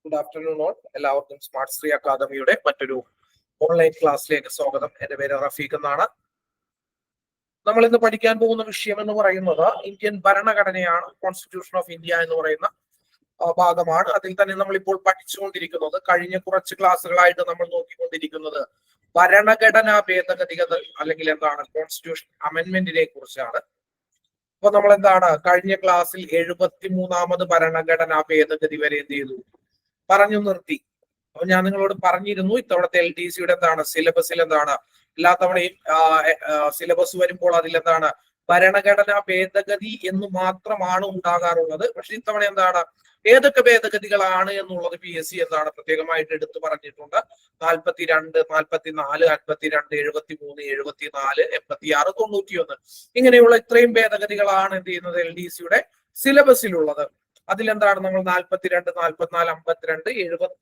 Good afternoon all. എല്ലാവർക്കും smart Shri അക്കാദമിയുടെ മറ്റൊരു ഓൺലൈൻ ക്ലാസ്സിലേക്ക് സ്വാഗതം. എന്റെ പേര് റഫീഖ് എന്നാണ്. നമ്മൾ ഇന്ന് പഠിക്കാൻ പോകുന്ന വിഷയം എന്ന് പറയുന്നത് ഇന്ത്യൻ ഭരണഘടനയാണ്. കോൺസ്റ്റിറ്റ്യൂഷൻ ഓഫ് ഇന്ത്യ എന്ന് പറയുന്ന ഭാഗമാണ്. അതിൽ തന്നെ നമ്മൾ ഇപ്പോൾ പഠിച്ചുകൊണ്ടിരിക്കുന്നത്, കഴിഞ്ഞ കുറച്ച് ക്ലാസ്സുകളായിട്ട് നമ്മൾ നോക്കിക്കൊണ്ടിരിക്കുന്നത് ഭരണഘടനാ ഭേദഗതികൾ അല്ലെങ്കിൽ എന്താണ് കോൺസ്റ്റിറ്റ്യൂഷൻ അമെന്റ്മെന്റിനെ കുറിച്ചാണ്. അപ്പൊ നമ്മൾ എന്താണ് കഴിഞ്ഞ ക്ലാസ്സിൽ 73ാമത് ഭരണഘടനാ ഭേദഗതി വരെ എന്ത് ചെയ്തു, പറഞ്ഞു നിർത്തി. അപ്പൊ ഞാൻ നിങ്ങളോട് പറഞ്ഞിരുന്നു ഇത്തവണത്തെ LTCയുടെ എന്താണ് സിലബസിൽ എന്താണ് എല്ലാ തവണയും സിലബസ് വരുമ്പോൾ അതിലെന്താണ് ഭരണഘടനാ ഭേദഗതി എന്ന് മാത്രമാണ് ഉണ്ടാകാറുള്ളത്. പക്ഷെ ഇത്തവണ എന്താണ് ഏതൊക്കെ ഭേദഗതികളാണ് എന്നുള്ളത് PSC എന്താണ് പ്രത്യേകമായിട്ട് എടുത്തു പറഞ്ഞിട്ടുണ്ട്. 42, 44, 52, 73, 74, 86, 91 ഇങ്ങനെയുള്ള ഇത്രയും ഭേദഗതികളാണ് എന്ത് ചെയ്യുന്നത് LDCയുടെ സിലബസിലുള്ളത്. അതിലെന്താണ് നമ്മൾ 42, 44, 52,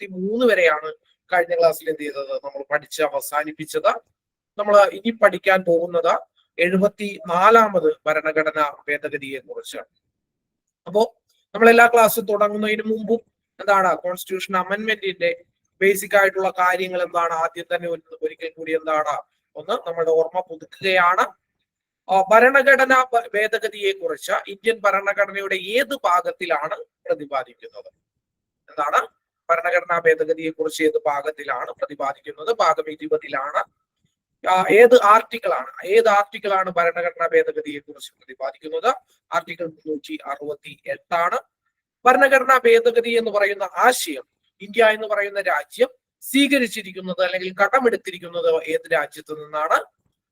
73 വരെയാണ് കഴിഞ്ഞ ക്ലാസ്സിൽ എന്ത് ചെയ്തത്, നമ്മൾ പഠിച്ച് അവസാനിപ്പിച്ചത്. നമ്മൾ ഇനി പഠിക്കാൻ പോകുന്നത് 74ാമത് ഭരണഘടനാ ഭേദഗതിയെ കുറിച്ചാണ്. അപ്പോ നമ്മൾ എല്ലാ ക്ലാസ്സും തുടങ്ങുന്നതിന് മുമ്പും എന്താണ് കോൺസ്റ്റിറ്റ്യൂഷൻ അമെന്റ്മെന്റിന്റെ ബേസിക് ആയിട്ടുള്ള കാര്യങ്ങൾ എന്താണ് ആദ്യം തന്നെ ഒരിക്കൽ കൂടി എന്താണ് ഒന്ന് നമ്മുടെ ഓർമ്മ പുതുക്കുകയാണ്. ഭരണഘടനാ ഭേദഗതിയെ കുറിച്ച് ഇന്ത്യൻ ഭരണഘടനയുടെ ഏത് ഭാഗത്തിലാണ് പ്രതിപാദിക്കുന്നത്? എന്താണ് ഭരണഘടനാ ഭേദഗതിയെ കുറിച്ച് ഏത് ഭാഗത്തിലാണ് പ്രതിപാദിക്കുന്നത്? ഭാഗം 20ലാണ്. ഏത് ആർട്ടിക്കിളാണ് ഭരണഘടനാ ഭേദഗതിയെ കുറിച്ച് പ്രതിപാദിക്കുന്നത്? ആർട്ടിക്കിൾ 368. ഭരണഘടനാ ഭേദഗതി എന്ന് പറയുന്ന ആശയം ഇന്ത്യ എന്ന് പറയുന്ന രാജ്യം സ്വീകരിച്ചിരിക്കുന്നത് അല്ലെങ്കിൽ കടമെടുത്തിരിക്കുന്നത് ഏത് രാജ്യത്തു നിന്നാണ്?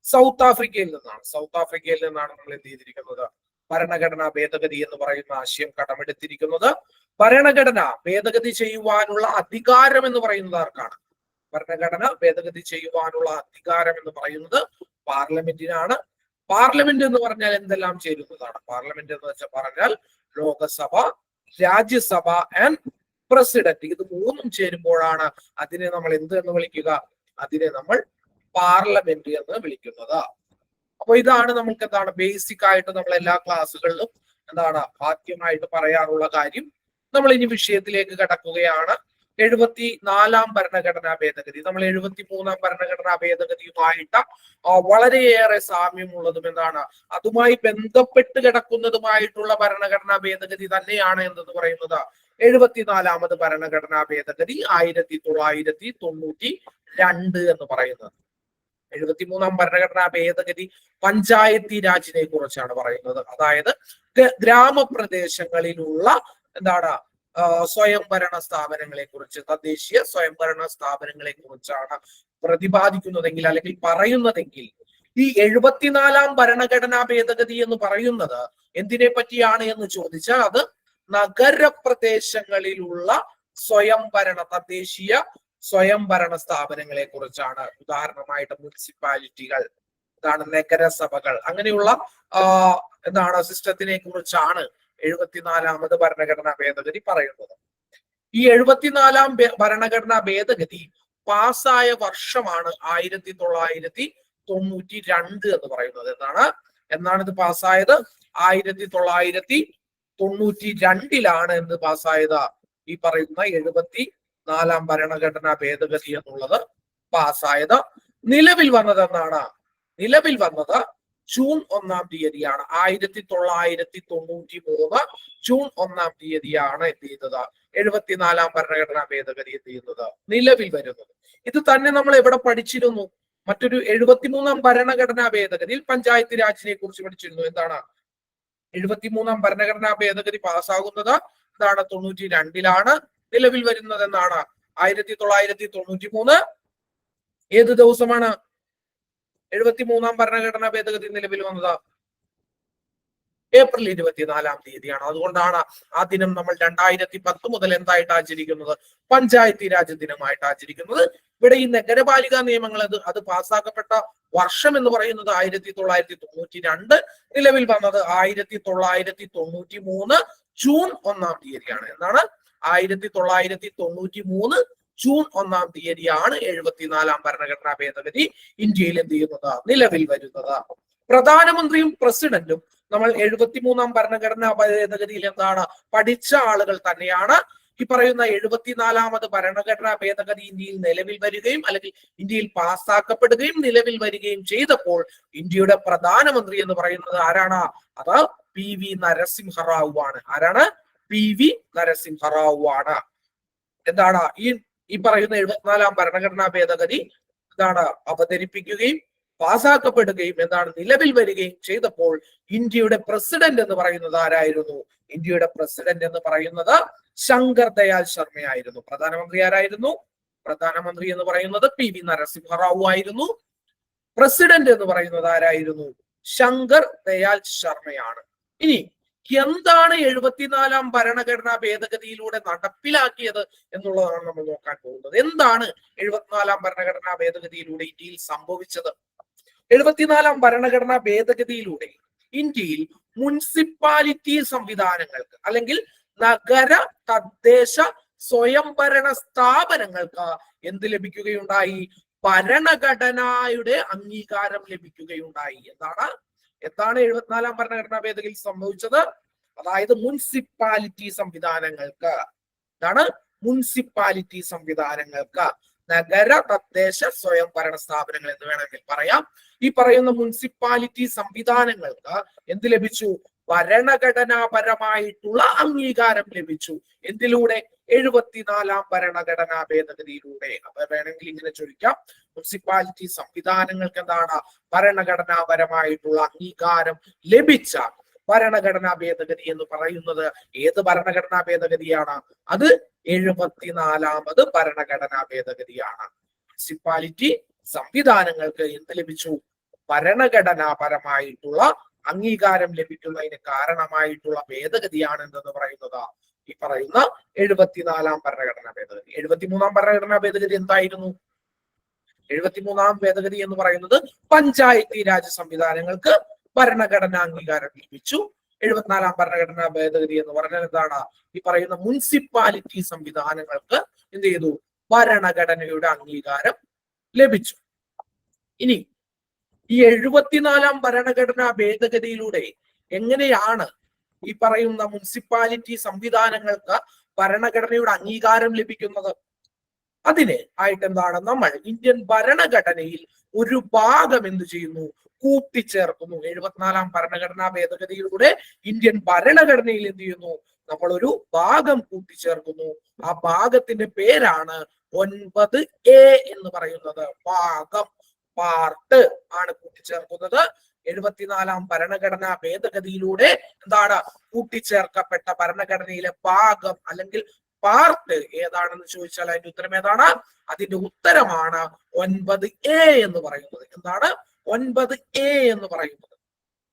സൗത്ത് ആഫ്രിക്കയിൽ നിന്നാണ്. സൗത്ത് ആഫ്രിക്കയിൽ നിന്നാണ് നമ്മൾ എന്ത് ചെയ്തിരിക്കുന്നത്, ഭരണഘടനാ ഭേദഗതി എന്ന് പറയുന്ന ആശയം കടമെടുത്തിരിക്കുന്നത്. ഭരണഘടന ഭേദഗതി ചെയ്യുവാനുള്ള അധികാരം എന്ന് പറയുന്നത് ആർക്കാണ്? ഭരണഘടന ഭേദഗതി ചെയ്യുവാനുള്ള അധികാരം എന്ന് പറയുന്നത് പാർലമെന്റിനാണ്. പാർലമെന്റ് എന്ന് പറഞ്ഞാൽ എന്തെല്ലാം ചേരുന്നതാണ്? പാർലമെന്റ് എന്ന് പറഞ്ഞാൽ ലോകസഭ, രാജ്യസഭ ആൻഡ് പ്രസിഡന്റ്. ഇത് മൂന്നും ചേരുമ്പോഴാണ് അതിനെ നമ്മൾ എന്ത് എന്ന് വിളിക്കുക? അതിനെ നമ്മൾ പാർലമെന്റ് എന്ന് വിളിക്കുന്നത്. അപ്പൊ ഇതാണ് നമുക്ക് എന്താണ് ബേസിക് ആയിട്ട് നമ്മൾ എല്ലാ ക്ലാസ്സുകളിലും എന്താണ് ആദ്യമായിട്ട് പറയാറുള്ള കാര്യം. നമ്മൾ ഇനി വിഷയത്തിലേക്ക് കടക്കുകയാണ്. 74ാം ഭരണഘടനാ ഭേദഗതി. നമ്മൾ 73ാം ഭരണഘടനാ ഭേദഗതിയുമായിട്ട് വളരെയേറെ സാമ്യമുള്ളതും എന്താണ് അതുമായി ബന്ധപ്പെട്ട് കിടക്കുന്നതുമായിട്ടുള്ള ഭരണഘടനാ ഭേദഗതി തന്നെയാണ് എന്തെന്ന് പറയുന്നത് 74ാമത് ഭരണഘടനാ ഭേദഗതി 1992 എന്ന് പറയുന്നത്. 73ാം ഭരണഘടനാ ഭേദഗതി പഞ്ചായത്തി രാജിനെ കുറിച്ചാണ് പറയുന്നത്. അതായത് ഗ്രാമപ്രദേശങ്ങളിലുള്ള എന്താണ് സ്വയംഭരണ സ്ഥാപനങ്ങളെ കുറിച്ച്, തദ്ദേശീയ സ്വയംഭരണ സ്ഥാപനങ്ങളെ കുറിച്ചാണ് പ്രതിപാദിക്കുന്നതെങ്കിൽ അല്ലെങ്കിൽ പറയുന്നതെങ്കിൽ ഈ 74ാം ഭരണഘടനാ ഭേദഗതി എന്ന് പറയുന്നത് എന്തിനെ പറ്റിയാണ് എന്ന് ചോദിച്ചാൽ അത് നഗരപ്രദേശങ്ങളിലുള്ള തദ്ദേശീയ സ്വയംഭരണ സ്ഥാപനങ്ങളെ കുറിച്ചാണ്. ഉദാഹരണമായിട്ട് മുനിസിപ്പാലിറ്റികൾ, ഇതാണ് നഗരസഭകൾ, അങ്ങനെയുള്ള എന്താണ് സിസ്റ്റത്തിനെ കുറിച്ചാണ് 74ാമത് ഭരണഘടനാ ഭേദഗതി പറയുന്നത്. ഈ 74ാം ഭരണഘടനാ ഭേദഗതി പാസ്സായ വർഷമാണ് 1992 എന്ന് പറയുന്നത്. എന്നാണ് ഇത് പാസ്സായത്? 1992ലാണ് എന്ത് പാസ്സായത്? ഈ പറയുന്ന 74ാം ഭരണഘടനാ ഭേദഗതി എന്നുള്ളത് പാസ്സായത്. നിലവിൽ വന്നത് എന്നാണ്? നിലവിൽ വന്നത് ജൂൺ 1-ാം തീയതിയാണ്. 1993 ജൂൺ 1-ാം തീയതിയാണ് എന്ത് ചെയ്യുന്നത് 74ാം ഭരണഘടനാ ഭേദഗതി എന്ത് ചെയ്യുന്നത് നിലവിൽ വരുന്നത്. ഇത് തന്നെ നമ്മൾ എവിടെ പഠിച്ചിരുന്നു? മറ്റൊരു 73ാം ഭരണഘടനാ ഭേദഗതിയിൽ പഞ്ചായത്ത് രാജിനെ കുറിച്ച് പഠിച്ചിരുന്നു. എന്താണ് 73ാം ഭരണഘടനാ ഭേദഗതി പാസ്സാകുന്നത് എന്താണ് 92ലാണ്. നിലവിൽ വരുന്നത് എന്നാണ് 1993 ഏത് ദിവസമാണ് 73ാം ഭരണഘടനാ ഭേദഗതി നിലവിൽ വന്നത്? ഏപ്രിൽ 24-ാം തീയതിയാണ്. അതുകൊണ്ടാണ് ആ ദിനം നമ്മൾ 2010 മുതൽ എന്തായിട്ട് ആചരിക്കുന്നത്? പഞ്ചായത്തി രാജ് ദിനമായിട്ട് ആചരിക്കുന്നത്. ഇവിടെ ഈ നഗരപാലികാ നിയമങ്ങൾ അത് പാസ്സാക്കപ്പെട്ട വർഷം എന്ന് പറയുന്നത് 1992, നിലവിൽ വന്നത് 1993 ജൂൺ 1-ാം തീയതിയാണ്. എന്താണ് 1993 ജൂൺ 1-ാം തീയതിയാണ് 74ാം ഭരണഘടനാ ഭേദഗതി ഇന്ത്യയിൽ എന്ത് ചെയ്യുന്നത് നിലവിൽ വരുന്നത്. പ്രധാനമന്ത്രിയും പ്രസിഡന്റും നമ്മൾ 73ാം ഭരണഘടനാ ഭേദഗതിയിൽ എന്താണ് പഠിച്ച ആളുകൾ തന്നെയാണ്. ഈ പറയുന്ന 74ാമത് ഭരണഘടനാ ഭേദഗതി ഇന്ത്യയിൽ നിലവിൽ വരികയും അല്ലെങ്കിൽ ഇന്ത്യയിൽ പാസ്സാക്കപ്പെടുകയും നിലവിൽ വരികയും ചെയ്തപ്പോൾ ഇന്ത്യയുടെ പ്രധാനമന്ത്രി എന്ന് പറയുന്നത് ആരാണ്? അത് PV നരസിംഹറാവു ആണ്. ആരാണ്? PV നരസിംഹറാവു ആണ്. എന്താണ് ഈ പറയുന്ന 74ാം ഭരണഘടനാ ഭേദഗതി എന്താണ് അവതരിപ്പിക്കുകയും പാസ്സാക്കപ്പെടുകയും എന്താണ് നിലവിൽ വരികയും ചെയ്തപ്പോൾ ഇന്ത്യയുടെ പ്രസിഡന്റ് എന്ന് പറയുന്നത് ആരായിരുന്നു? ഇന്ത്യയുടെ പ്രസിഡന്റ് എന്ന് പറയുന്നത് ശങ്കർ ദയാൽ ശർമ്മയായിരുന്നു. പ്രധാനമന്ത്രി ആരായിരുന്നു? പ്രധാനമന്ത്രി എന്ന് പറയുന്നത് PV നരസിംഹറാവു ആയിരുന്നു. പ്രസിഡന്റ് എന്ന് പറയുന്നത് ആരായിരുന്നു? ശങ്കർ ദയാൽ ശർമ്മയാണ്. ഇനി എന്താണ് 74ാം ഭരണഘടനാ ഭേദഗതിയിലൂടെ നടപ്പിലാക്കിയത് എന്നുള്ളതാണ് നമ്മൾ നോക്കാൻ പോകുന്നത്. എന്താണ് 74ാം ഭരണഘടനാ ഭേദഗതിയിലൂടെ ഇന്ത്യയിൽ സംഭവിച്ചത്? 74ാം ഭരണഘടനാ ഭേദഗതിയിലൂടെ ഇന്ത്യയിൽ മുനിസിപ്പാലിറ്റി സംവിധാനങ്ങൾക്ക് അല്ലെങ്കിൽ നഗര തദ്ദേശ സ്വയംഭരണ സ്ഥാപനങ്ങൾക്ക് എന്ത് ലഭിക്കുകയുണ്ടായി? ഭരണഘടനയുടെ അംഗീകാരം ലഭിക്കുകയുണ്ടായി. എന്താണ് 74ാം ഭരണഘടനാ ഭേദഗതിയിൽ സംഭവിച്ചത്? അതായത് മുനിസിപ്പാലിറ്റി സംവിധാനങ്ങൾക്ക് മുനിസിപ്പാലിറ്റി സംവിധാനങ്ങൾക്ക് നഗര തദ്ദേശ സ്വയംഭരണ സ്ഥാപനങ്ങൾ എന്ന് വേണമെങ്കിൽ പറയാം. ഈ പറയുന്ന മുനിസിപ്പാലിറ്റി സംവിധാനങ്ങൾക്ക് എന്ത് ലഭിച്ചു? ഭരണഘടനാപരമായിട്ടുള്ള അംഗീകാരം ലഭിച്ചു. എന്തിലൂടെ? 74ാം ഭരണഘടനാ ഭേദഗതിയിലൂടെ. അപ്പൊ വേണമെങ്കിൽ ഇങ്ങനെ ചോദിക്കാം, മുനിസിപ്പാലിറ്റി സംവിധാനങ്ങൾക്ക് എന്താണ് ഭരണഘടനാപരമായിട്ടുള്ള അംഗീകാരം ലഭിച്ച ഭരണഘടനാ ഭേദഗതി എന്ന് പറയുന്നത് ഏത് ഭരണഘടനാ ഭേദഗതിയാണ്? അത് 74ാമത് ഭരണഘടനാ ഭേദഗതിയാണ്. മുനിസിപ്പാലിറ്റി സംവിധാനങ്ങൾക്ക് എന്ത് ലഭിച്ചു? ഭരണഘടനാപരമായിട്ടുള്ള അംഗീകാരം ലഭിക്കുന്നതിന് കാരണമായിട്ടുള്ള ഭേദഗതിയാണ് എന്തെന്ന് പറയുന്നത് ഈ പറയുന്ന 74ാം ഭരണഘടനാ ഭേദഗതി. 73ാം ഭരണഘടനാ ഭേദഗതി എന്തായിരുന്നു? 73ാം ഭേദഗതി എന്ന് പറയുന്നത് പഞ്ചായത്തി രാജ് സംവിധാനങ്ങൾക്ക് ഭരണഘടനാ അംഗീകാരം ലഭിച്ചു. 74ാം ഭരണഘടനാ ഭേദഗതി എന്ന് പറഞ്ഞാൽ എന്താണ്? ഈ പറയുന്ന മുനിസിപ്പാലിറ്റി സംവിധാനങ്ങൾക്ക് എന്ത് ചെയ്തു? ഭരണഘടനയുടെ അംഗീകാരം ലഭിച്ചു. ഇനി ഈ 74ാം ഭരണഘടനാ ഭേദഗതിയിലൂടെ എങ്ങനെയാണ് ഈ പറയുന്ന മുനിസിപ്പാലിറ്റി സംവിധാനങ്ങൾക്ക് ഭരണഘടനയുടെ അംഗീകാരം ലഭിക്കുന്നത്? അതിന് ആയിട്ട് എന്താണ് നമ്മൾ ഇന്ത്യൻ ഭരണഘടനയിൽ ഒരു ഭാഗം എന്ത് ചെയ്യുന്നു? കൂട്ടിച്ചേർക്കുന്നു. 74ാം ഭരണഘടനാ ഭേദഗതിയിലൂടെ ഇന്ത്യൻ ഭരണഘടനയിൽ എന്ത് ചെയ്യുന്നു? നമ്മൾ ഒരു ഭാഗം കൂട്ടിച്ചേർക്കുന്നു. ആ ഭാഗത്തിന്റെ പേരാണ് 9A എന്ന് പറയുന്നത്. ഭാഗം, പാർട്ട് ആണ് കൂട്ടിച്ചേർക്കുന്നത്. 74ാം ഭരണഘടനാ ഭേദഗതിയിലൂടെ എന്താണ് കൂട്ടിച്ചേർക്കപ്പെട്ട ഭരണഘടനയിലെ ഭാഗം അല്ലെങ്കിൽ പാർട്ട് ഏതാണെന്ന് ചോദിച്ചാൽ അതിന്റെ ഉത്തരം ഏതാണ്? അതിന്റെ ഉത്തരമാണ് 9A എന്ന് പറയുന്നത്. എന്താണ് 9A എന്ന് പറയുന്നത്?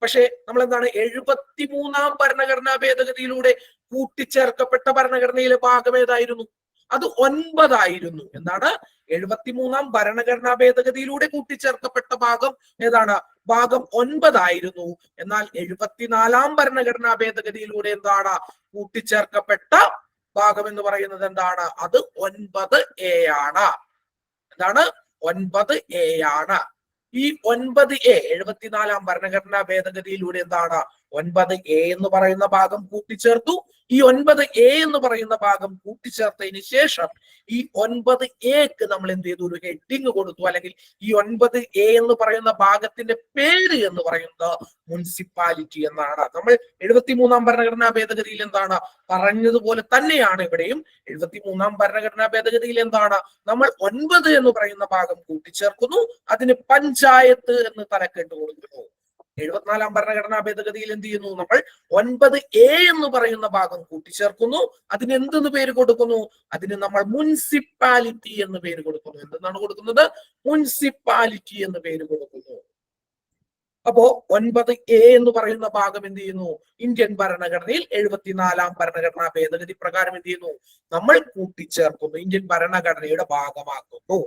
പക്ഷെ നമ്മൾ എന്താണ് 73ാം ഭരണഘടനാ ഭേദഗതിയിലൂടെ കൂട്ടിച്ചേർക്കപ്പെട്ട ഭരണഘടനയിലെ ഭാഗം ഏതായിരുന്നു? അത് 9 ആയിരുന്നു. എന്താണ് 73ാം ഭരണഘടനാ ഭേദഗതിയിലൂടെ കൂട്ടിച്ചേർക്കപ്പെട്ട ഭാഗം ഏതാണ്? ഭാഗം 9 ആയിരുന്നു. എന്നാൽ 74ാം ഭരണഘടനാ ഭേദഗതിയിലൂടെ എന്താണ് കൂട്ടിച്ചേർക്കപ്പെട്ട ഭാഗം എന്ന് പറയുന്നത് എന്താണ്? അത് 9A ആണ്. എന്താണ് 9A ആണ്. ഈ 9A 74ാം ഭരണഘടനാ ഭേദഗതിയിലൂടെ എന്താണ് 9A എന്ന് പറയുന്ന ഭാഗം കൂട്ടിച്ചേർത്തു. ഈ 9A എന്ന് പറയുന്ന ഭാഗം കൂട്ടിച്ചേർത്തതിന് ശേഷം ഈ 9Aക്ക് നമ്മൾ എന്ത് ചെയ്തു? ഒരു ഹെഡിങ് കൊടുത്തു. അല്ലെങ്കിൽ ഈ 9A എന്ന് പറയുന്ന ഭാഗത്തിന്റെ പേര് എന്ന് പറയുന്നത് മുനിസിപ്പാലിറ്റി എന്നാണ്. നമ്മൾ 73ാം ഭരണഘടനാ ഭേദഗതിയിൽ എന്താണ് പറഞ്ഞതുപോലെ തന്നെയാണ് ഇവിടെയും 73ാം ഭരണഘടനാ ഭേദഗതിയിൽ എന്താണ് നമ്മൾ 9 എന്ന് പറയുന്ന ഭാഗം കൂട്ടിച്ചേർക്കുന്നു. അതിന് പഞ്ചായത്ത് എന്ന് തലക്കെട്ട് കൊടുക്കുന്നു. 74ാം ഭരണഘടനാ ഭേദഗതിയിൽ എന്ത് ചെയ്യുന്നു? നമ്മൾ 9A എന്ന് പറയുന്ന ഭാഗം കൂട്ടിച്ചേർക്കുന്നു. അതിന് എന്തെന്ന് പേര് കൊടുക്കുന്നു? അതിന് നമ്മൾ മുനിസിപ്പാലിറ്റി എന്ന് പേര് കൊടുക്കുന്നു. എന്തെന്നാണ് കൊടുക്കുന്നത്? മുനിസിപ്പാലിറ്റി എന്ന് പേര് കൊടുക്കുന്നു. അപ്പോ 9A എന്ന് പറയുന്ന ഭാഗം എന്ത് ചെയ്യുന്നു? ഇന്ത്യൻ ഭരണഘടനയിൽ 74ാം ഭരണഘടനാ ഭേദഗതി പ്രകാരം എന്ത് ചെയ്യുന്നു? നമ്മൾ കൂട്ടിച്ചേർക്കുന്നു, ഇന്ത്യൻ ഭരണഘടനയുടെ ഭാഗമാക്കുന്നു.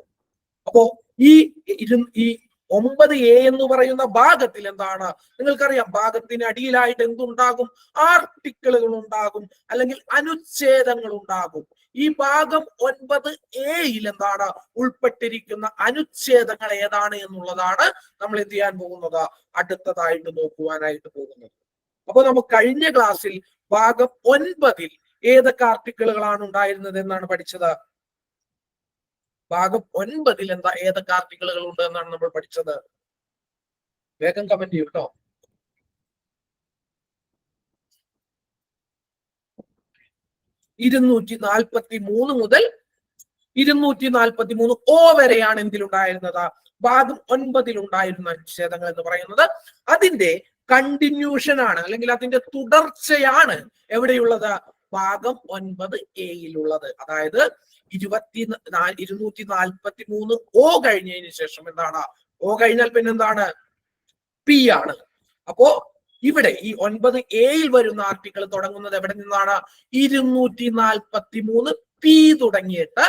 അപ്പോ ഈ 9A എന്ന് പറയുന്ന ഭാഗത്തിൽ എന്താണ്? നിങ്ങൾക്കറിയാം, ഭാഗത്തിന് അടിയിലായിട്ട് എന്തുണ്ടാകും? ആർട്ടിക്കിളുകൾ ഉണ്ടാകും, അല്ലെങ്കിൽ അനുച്ഛേദങ്ങൾ ഉണ്ടാകും. ഈ ഭാഗം 9Aയിൽ എന്താണ് ഉൾപ്പെട്ടിരിക്കുന്ന അനുച്ഛേദങ്ങൾ ഏതാണ് എന്നുള്ളതാണ് നമ്മൾ എന്ത് ചെയ്യാൻ പോകുന്നത്? അടുത്തതായിട്ട് നോക്കുവാനായിട്ട് പോകുന്നത്. അപ്പൊ നമുക്ക് കഴിഞ്ഞ ക്ലാസ്സിൽ ഭാഗം 9ൽ ഏതൊക്കെ ആർട്ടിക്കിളുകളാണ് ഉണ്ടായിരുന്നത് എന്നാണ് പഠിച്ചത്? ഭാഗം 9 എന്താ ഏതൊക്കെ ആർട്ടിക്കിളുകൾ ഉണ്ട് എന്നാണ് നമ്മൾ പഠിച്ചത്? വേഗം കമന്റ് ചെയ്യൂ കേട്ടോ. 243 മുതൽ 243 ഓ വരെയാണ് എന്തിലുണ്ടായിരുന്നത്? ഭാഗം 9 ഉണ്ടായിരുന്ന അനുച്ഛേദങ്ങൾ എന്ന് പറയുന്നത്. അതിന്റെ കണ്ടിന്യൂഷൻ ആണ്, അല്ലെങ്കിൽ അതിന്റെ തുടർച്ചയാണ് എവിടെയുള്ളത്? ഭാഗം 9 എയിലുള്ളത്. അതായത് 243 ഓ കഴിഞ്ഞതിന് ശേഷം എന്താണ്? ഓ കഴിഞ്ഞാൽ പിന്നെ എന്താണ്? പി ആണ്. അപ്പോ ഇവിടെ ഈ 9 എയിൽ വരുന്ന ആർട്ടിക്കിൾ തുടങ്ങുന്നത് എവിടെ നിന്നാണ്? 243 പി തുടങ്ങിയിട്ട്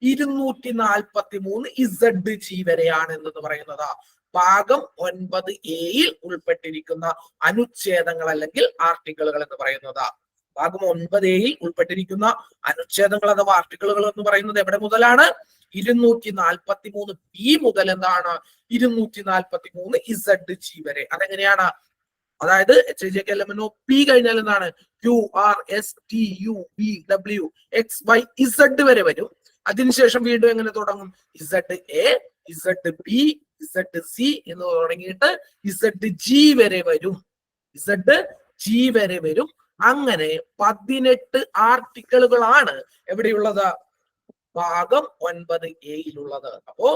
243 ഇസഡ് ജി വരെയാണ് എന്ന് പറയുന്നത്. ഭാഗം 9 എയിൽ ഉൾപ്പെട്ടിരിക്കുന്ന അനുച്ഛേദങ്ങൾ അല്ലെങ്കിൽ ആർട്ടിക്കിളുകൾ എന്ന് പറയുന്നത്. ഭാഗം 9 എയിൽ ഉൾപ്പെട്ടിരിക്കുന്ന അനുച്ഛേദങ്ങൾ അഥവാ ആർട്ടിക്കിളുകൾ എന്ന് പറയുന്നത് എവിടെ മുതലാണ്? 243 പി മുതൽ എന്താണ്? 243 ഇസഡ് ജി വരെ. അതെങ്ങനെയാണ്? അതായത് HIJKLMNO പി കഴിഞ്ഞാൽ എന്താണ്? QRSTUVWXYZ വരെ വരും. അതിനുശേഷം വീണ്ടും എങ്ങനെ തുടങ്ങും? ZA, ZB, ZC എന്ന് തുടങ്ങിയിട്ട് ZG വരെ വരും. ZG വരെ വരും. അങ്ങനെ 18 ആർട്ടിക്കിളുകളാണ് എവിടെയുള്ളത്? ഭാഗം 9 എയിലുള്ളത്. അപ്പോ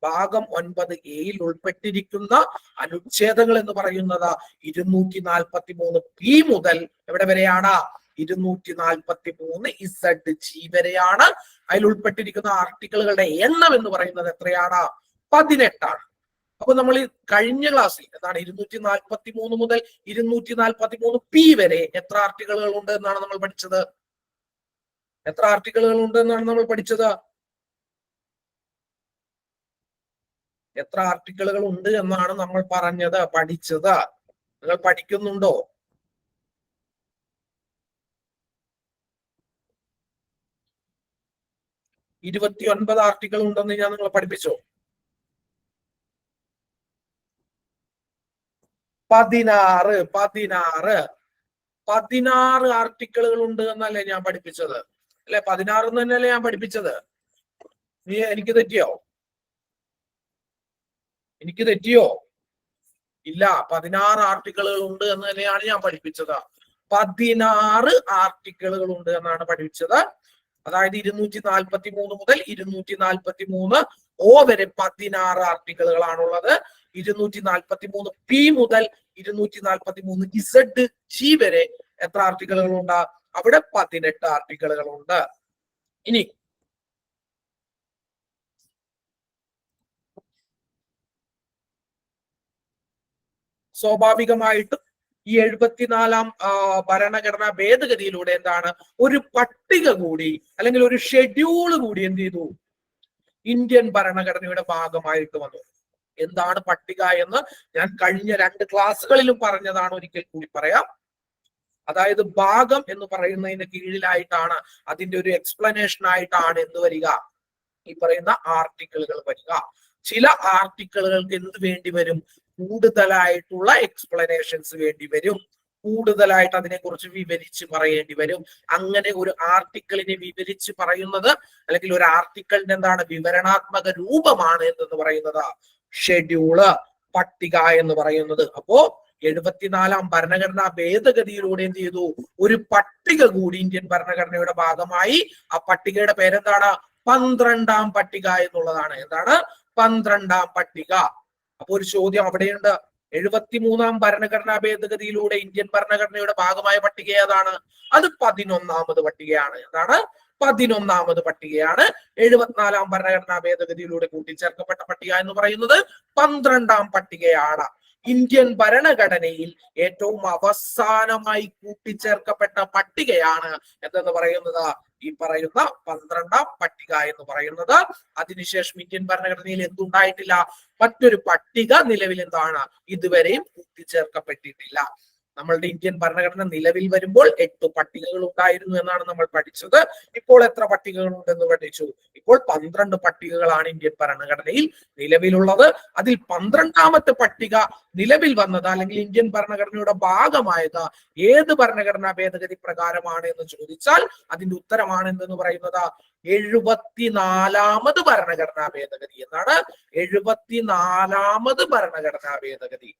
ഭാഗം 9 എയിൽ ഉൾപ്പെട്ടിരിക്കുന്ന അനുച്ഛേദങ്ങൾ എന്ന് പറയുന്നത് 243 പി മുതൽ എവിടെ വരെയാണ്? 243 ഇസഡ് ജി വരെയാണ്. അതിൽ ഉൾപ്പെട്ടിരിക്കുന്ന ആർട്ടിക്കിളുകളുടെ എണ്ണം എന്ന് പറയുന്നത് എത്രയാണ്? 18 ആണ്. അപ്പൊ നമ്മൾ ഈ കഴിഞ്ഞ ക്ലാസ്സിൽ എന്താണ് 243 മുതൽ 243 പി വരെ എത്ര ആർട്ടിക്കിളുകൾ ഉണ്ട് എന്നാണ് നമ്മൾ പഠിച്ചത്? എത്ര ആർട്ടിക്കിളുകൾ ഉണ്ട് എന്നാണ് നമ്മൾ പഠിച്ചത്? എത്ര ആർട്ടിക്കിളുകൾ ഉണ്ട് എന്നാണ് നമ്മൾ പറഞ്ഞത്, പഠിച്ചത്? നിങ്ങൾ പഠിക്കുന്നുണ്ടോ? ഇരുപത്തിയൊൻപത് ആർട്ടിക്കിൾ ഉണ്ടെന്ന് ഞാൻ നിങ്ങളെ പഠിപ്പിച്ചോ? 16 ആർട്ടിക്കിളുകൾ ഉണ്ട് എന്നല്ലേ ഞാൻ പഠിപ്പിച്ചത്? അല്ലെ, 16 തന്നെയല്ലേ ഞാൻ പഠിപ്പിച്ചത്? എനിക്ക് തെറ്റിയോ? എനിക്ക് തെറ്റിയോ? ഇല്ല, 16 ആർട്ടിക്കിളുകൾ ഉണ്ട് എന്ന് തന്നെയാണ് ഞാൻ പഠിപ്പിച്ചത്. 16 ആർട്ടിക്കിളുകൾ ഉണ്ട് എന്നാണ് പഠിപ്പിച്ചത്. അതായത് 243 മുതൽ 243 ഓ വരെ 16 ആർട്ടിക്കിളുകളാണുള്ളത്. 243 പി മുതൽ 243 ഇസഡ് ജി വരെ എത്ര ആർട്ടിക്കിളുകളുണ്ട്? അവിടെ 18 ആർട്ടിക്കിളുകളുണ്ട്. ഇനി സ്വാഭാവികമായിട്ടും ഈ 74-ാം ഭരണഘടനാ ഭേദഗതിയിലൂടെ എന്താണ്? ഒരു പട്ടിക കൂടി അല്ലെങ്കിൽ ഒരു ഷെഡ്യൂൾ കൂടി എന്ത് ചെയ്തു? ഇന്ത്യൻ ഭരണഘടനയുടെ ഭാഗമായിട്ട് വന്നു. എന്താണ് പട്ടിക എന്ന് ഞാൻ കഴിഞ്ഞ 2 ക്ലാസ്സുകളിലും പറഞ്ഞതാണ്. ഒരിക്കൽ കൂടി പറയാം. അതായത് ഭാഗം എന്ന് പറയുന്നതിന് കീഴിലായിട്ടാണ്, അതിന്റെ ഒരു എക്സ്പ്ലനേഷൻ ആയിട്ടാണ് എന്ത് വരിക? ഈ പറയുന്ന ആർട്ടിക്കിളുകൾ വരിക. ചില ആർട്ടിക്കിളുകൾക്ക് എന്ത് വേണ്ടി വരും? കൂടുതലായിട്ടുള്ള എക്സ്പ്ലനേഷൻസ് വേണ്ടി വരും. കൂടുതലായിട്ട് അതിനെക്കുറിച്ച് വിവരിച്ച് പറയേണ്ടി വരും. അങ്ങനെ ഒരു ആർട്ടിക്കിളിനെ വിവരിച്ച് പറയുന്നത് അല്ലെങ്കിൽ ഒരു ആർട്ടിക്കിളിന്റെ എന്താണ് വിവരണാത്മക രൂപമാണ് എന്തെന്ന് പറയുന്നത് ഷെഡ്യൂള്, പട്ടിക എന്ന് പറയുന്നത്. അപ്പോ 74-ാം ഭരണഘടനാ ഭേദഗതിയിലൂടെ എന്ത് ചെയ്തു? ഒരു പട്ടിക കൂടി ഇന്ത്യൻ ഭരണഘടനയുടെ ഭാഗമായി. ആ പട്ടികയുടെ പേരെന്താണ്? 12-ാം പട്ടിക എന്നുള്ളതാണ്. എന്താണ്? 12-ാം പട്ടിക. അപ്പൊ ഒരു ചോദ്യം അവിടെയുണ്ട്. 73-ാം ഭരണഘടനാ ഭേദഗതിയിലൂടെ ഇന്ത്യൻ ഭരണഘടനയുടെ ഭാഗമായ പട്ടിക ഏതാണ്? അത് 11-ാമത് പട്ടികയാണ്. എന്താണ്? 11-ാമത് പട്ടികയാണ്. 74-ാം ഭരണഘടനാ ഭേദഗതിയിലൂടെ കൂട്ടിച്ചേർക്കപ്പെട്ട പട്ടിക എന്ന് പറയുന്നത് 12-ാം പട്ടികയാണ്. ഇന്ത്യൻ ഭരണഘടനയിൽ ഏറ്റവും അവസാനമായി കൂട്ടിച്ചേർക്കപ്പെട്ട പട്ടികയാണ് എന്തെന്ന് പറയുന്നത് ഈ പറയുന്ന 12-ാം പട്ടിക എന്ന് പറയുന്നത്. അതിനുശേഷം ഇന്ത്യൻ ഭരണഘടനയിൽ എന്തുണ്ടായിട്ടില്ല? മറ്റൊരു പട്ടിക നിലവിൽ എന്താണ് ഇതുവരെയും കൂട്ടിച്ചേർക്കപ്പെട്ടിട്ടില്ല. നമ്മളുടെ ഇന്ത്യൻ ഭരണഘടന നിലവിൽ വരുമ്പോൾ 8 പട്ടികകൾ ഉണ്ടായിരുന്നു എന്നാണ് നമ്മൾ പഠിച്ചത്. ഇപ്പോൾ എത്ര പട്ടികകൾ ഉണ്ടെന്ന് പഠിച്ചു? ഇപ്പോൾ 12 പട്ടികകളാണ് ഇന്ത്യൻ ഭരണഘടനയിൽ നിലവിലുള്ളത്. അതിൽ 12ാമത്തെ പട്ടിക നിലവിൽ വന്നത് അല്ലെങ്കിൽ ഇന്ത്യൻ ഭരണഘടനയുടെ ഭാഗമായത് ഏത് ഭരണഘടനാ ഭേദഗതി പ്രകാരമാണ് എന്ന് ചോദിച്ചാൽ അതിന്റെ ഉത്തരമാണ് എന്തെന്ന് പറയുന്നത് 74ാമത് ഭരണഘടനാ ഭേദഗതി എന്നാണ്. 74ാമത് ഭരണഘടനാ ഭേദഗതി.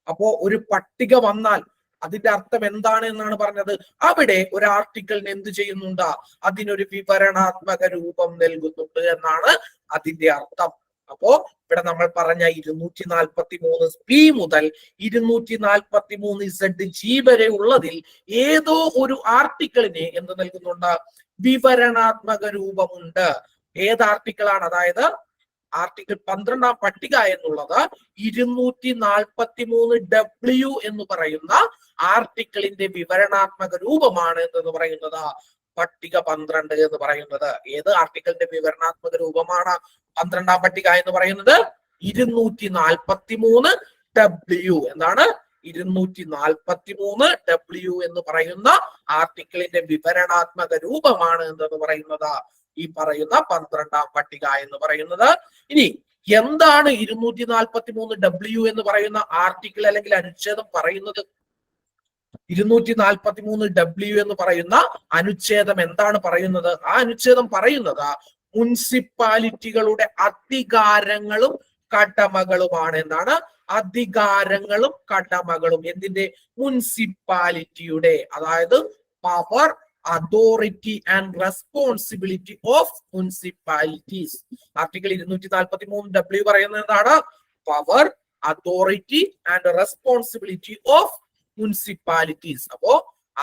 അപ്പോ ഒരു പട്ടിക വന്നാൽ അതിന്റെ അർത്ഥം എന്താണ് എന്നാണ് പറഞ്ഞത്. അവിടെ ഒരു ആർട്ടിക്കിളിന് എന്ത് ചെയ്യുന്നുണ്ട്? അതിനൊരു വിവരണാത്മക രൂപം നൽകുന്നുണ്ട് എന്നാണ് അതിന്റെ അർത്ഥം. അപ്പോ ഇവിടെ നമ്മൾ പറഞ്ഞ 243 മുതൽ 243 വരെ ഉള്ളതിൽ ഏതോ ഒരു ആർട്ടിക്കിളിന് എന്ത് നൽകുന്നുണ്ട്? വിവരണാത്മക രൂപമുണ്ട്. ഏത് ആർട്ടിക്കിളാണ്? അതായത് ആർട്ടിക്കിൾ 12ാം പട്ടിക എന്നുള്ളത് 243W എന്ന് പറയുന്ന ആർട്ടിക്കിളിന്റെ വിവരണാത്മക രൂപമാണ് എന്ന് പറയുന്നത് പട്ടിക 12 എന്ന് പറയുന്നത്. ഏത് ആർട്ടിക്കിളിന്റെ വിവരണാത്മക രൂപമാണ് 12ാം പട്ടിക എന്ന് പറയുന്നത്? 243W. എന്താണ്? 243W എന്ന് പറയുന്ന ആർട്ടിക്കിളിന്റെ വിവരണാത്മക രൂപമാണ് എന്ന് പറയുന്നത് ഈ പറയുന്ന 12ാം പട്ടിക എന്ന് പറയുന്നത്. ഇനി എന്താണ് 243W എന്ന് പറയുന്ന ആർട്ടിക്കിൾ അല്ലെങ്കിൽ അനുച്ഛേദം പറയുന്നത്? 243W എന്ന് പറയുന്ന അനുച്ഛേദം എന്താണ് പറയുന്നത്? ആ അനുച്ഛേദം പറയുന്നത് മുനിസിപ്പാലിറ്റികളുടെ അധികാരങ്ങളും കടമകളുമാണ്. എന്താണ്? അധികാരങ്ങളും കടമകളും. എന്തിന്റെ? മുനിസിപ്പാലിറ്റിയുടെ. അതായത് power, authority and responsibility of municipalities. Article 243W പറയുന്നത് എന്താണ്? Power, authority and responsibility of municipalities. അപ്പോ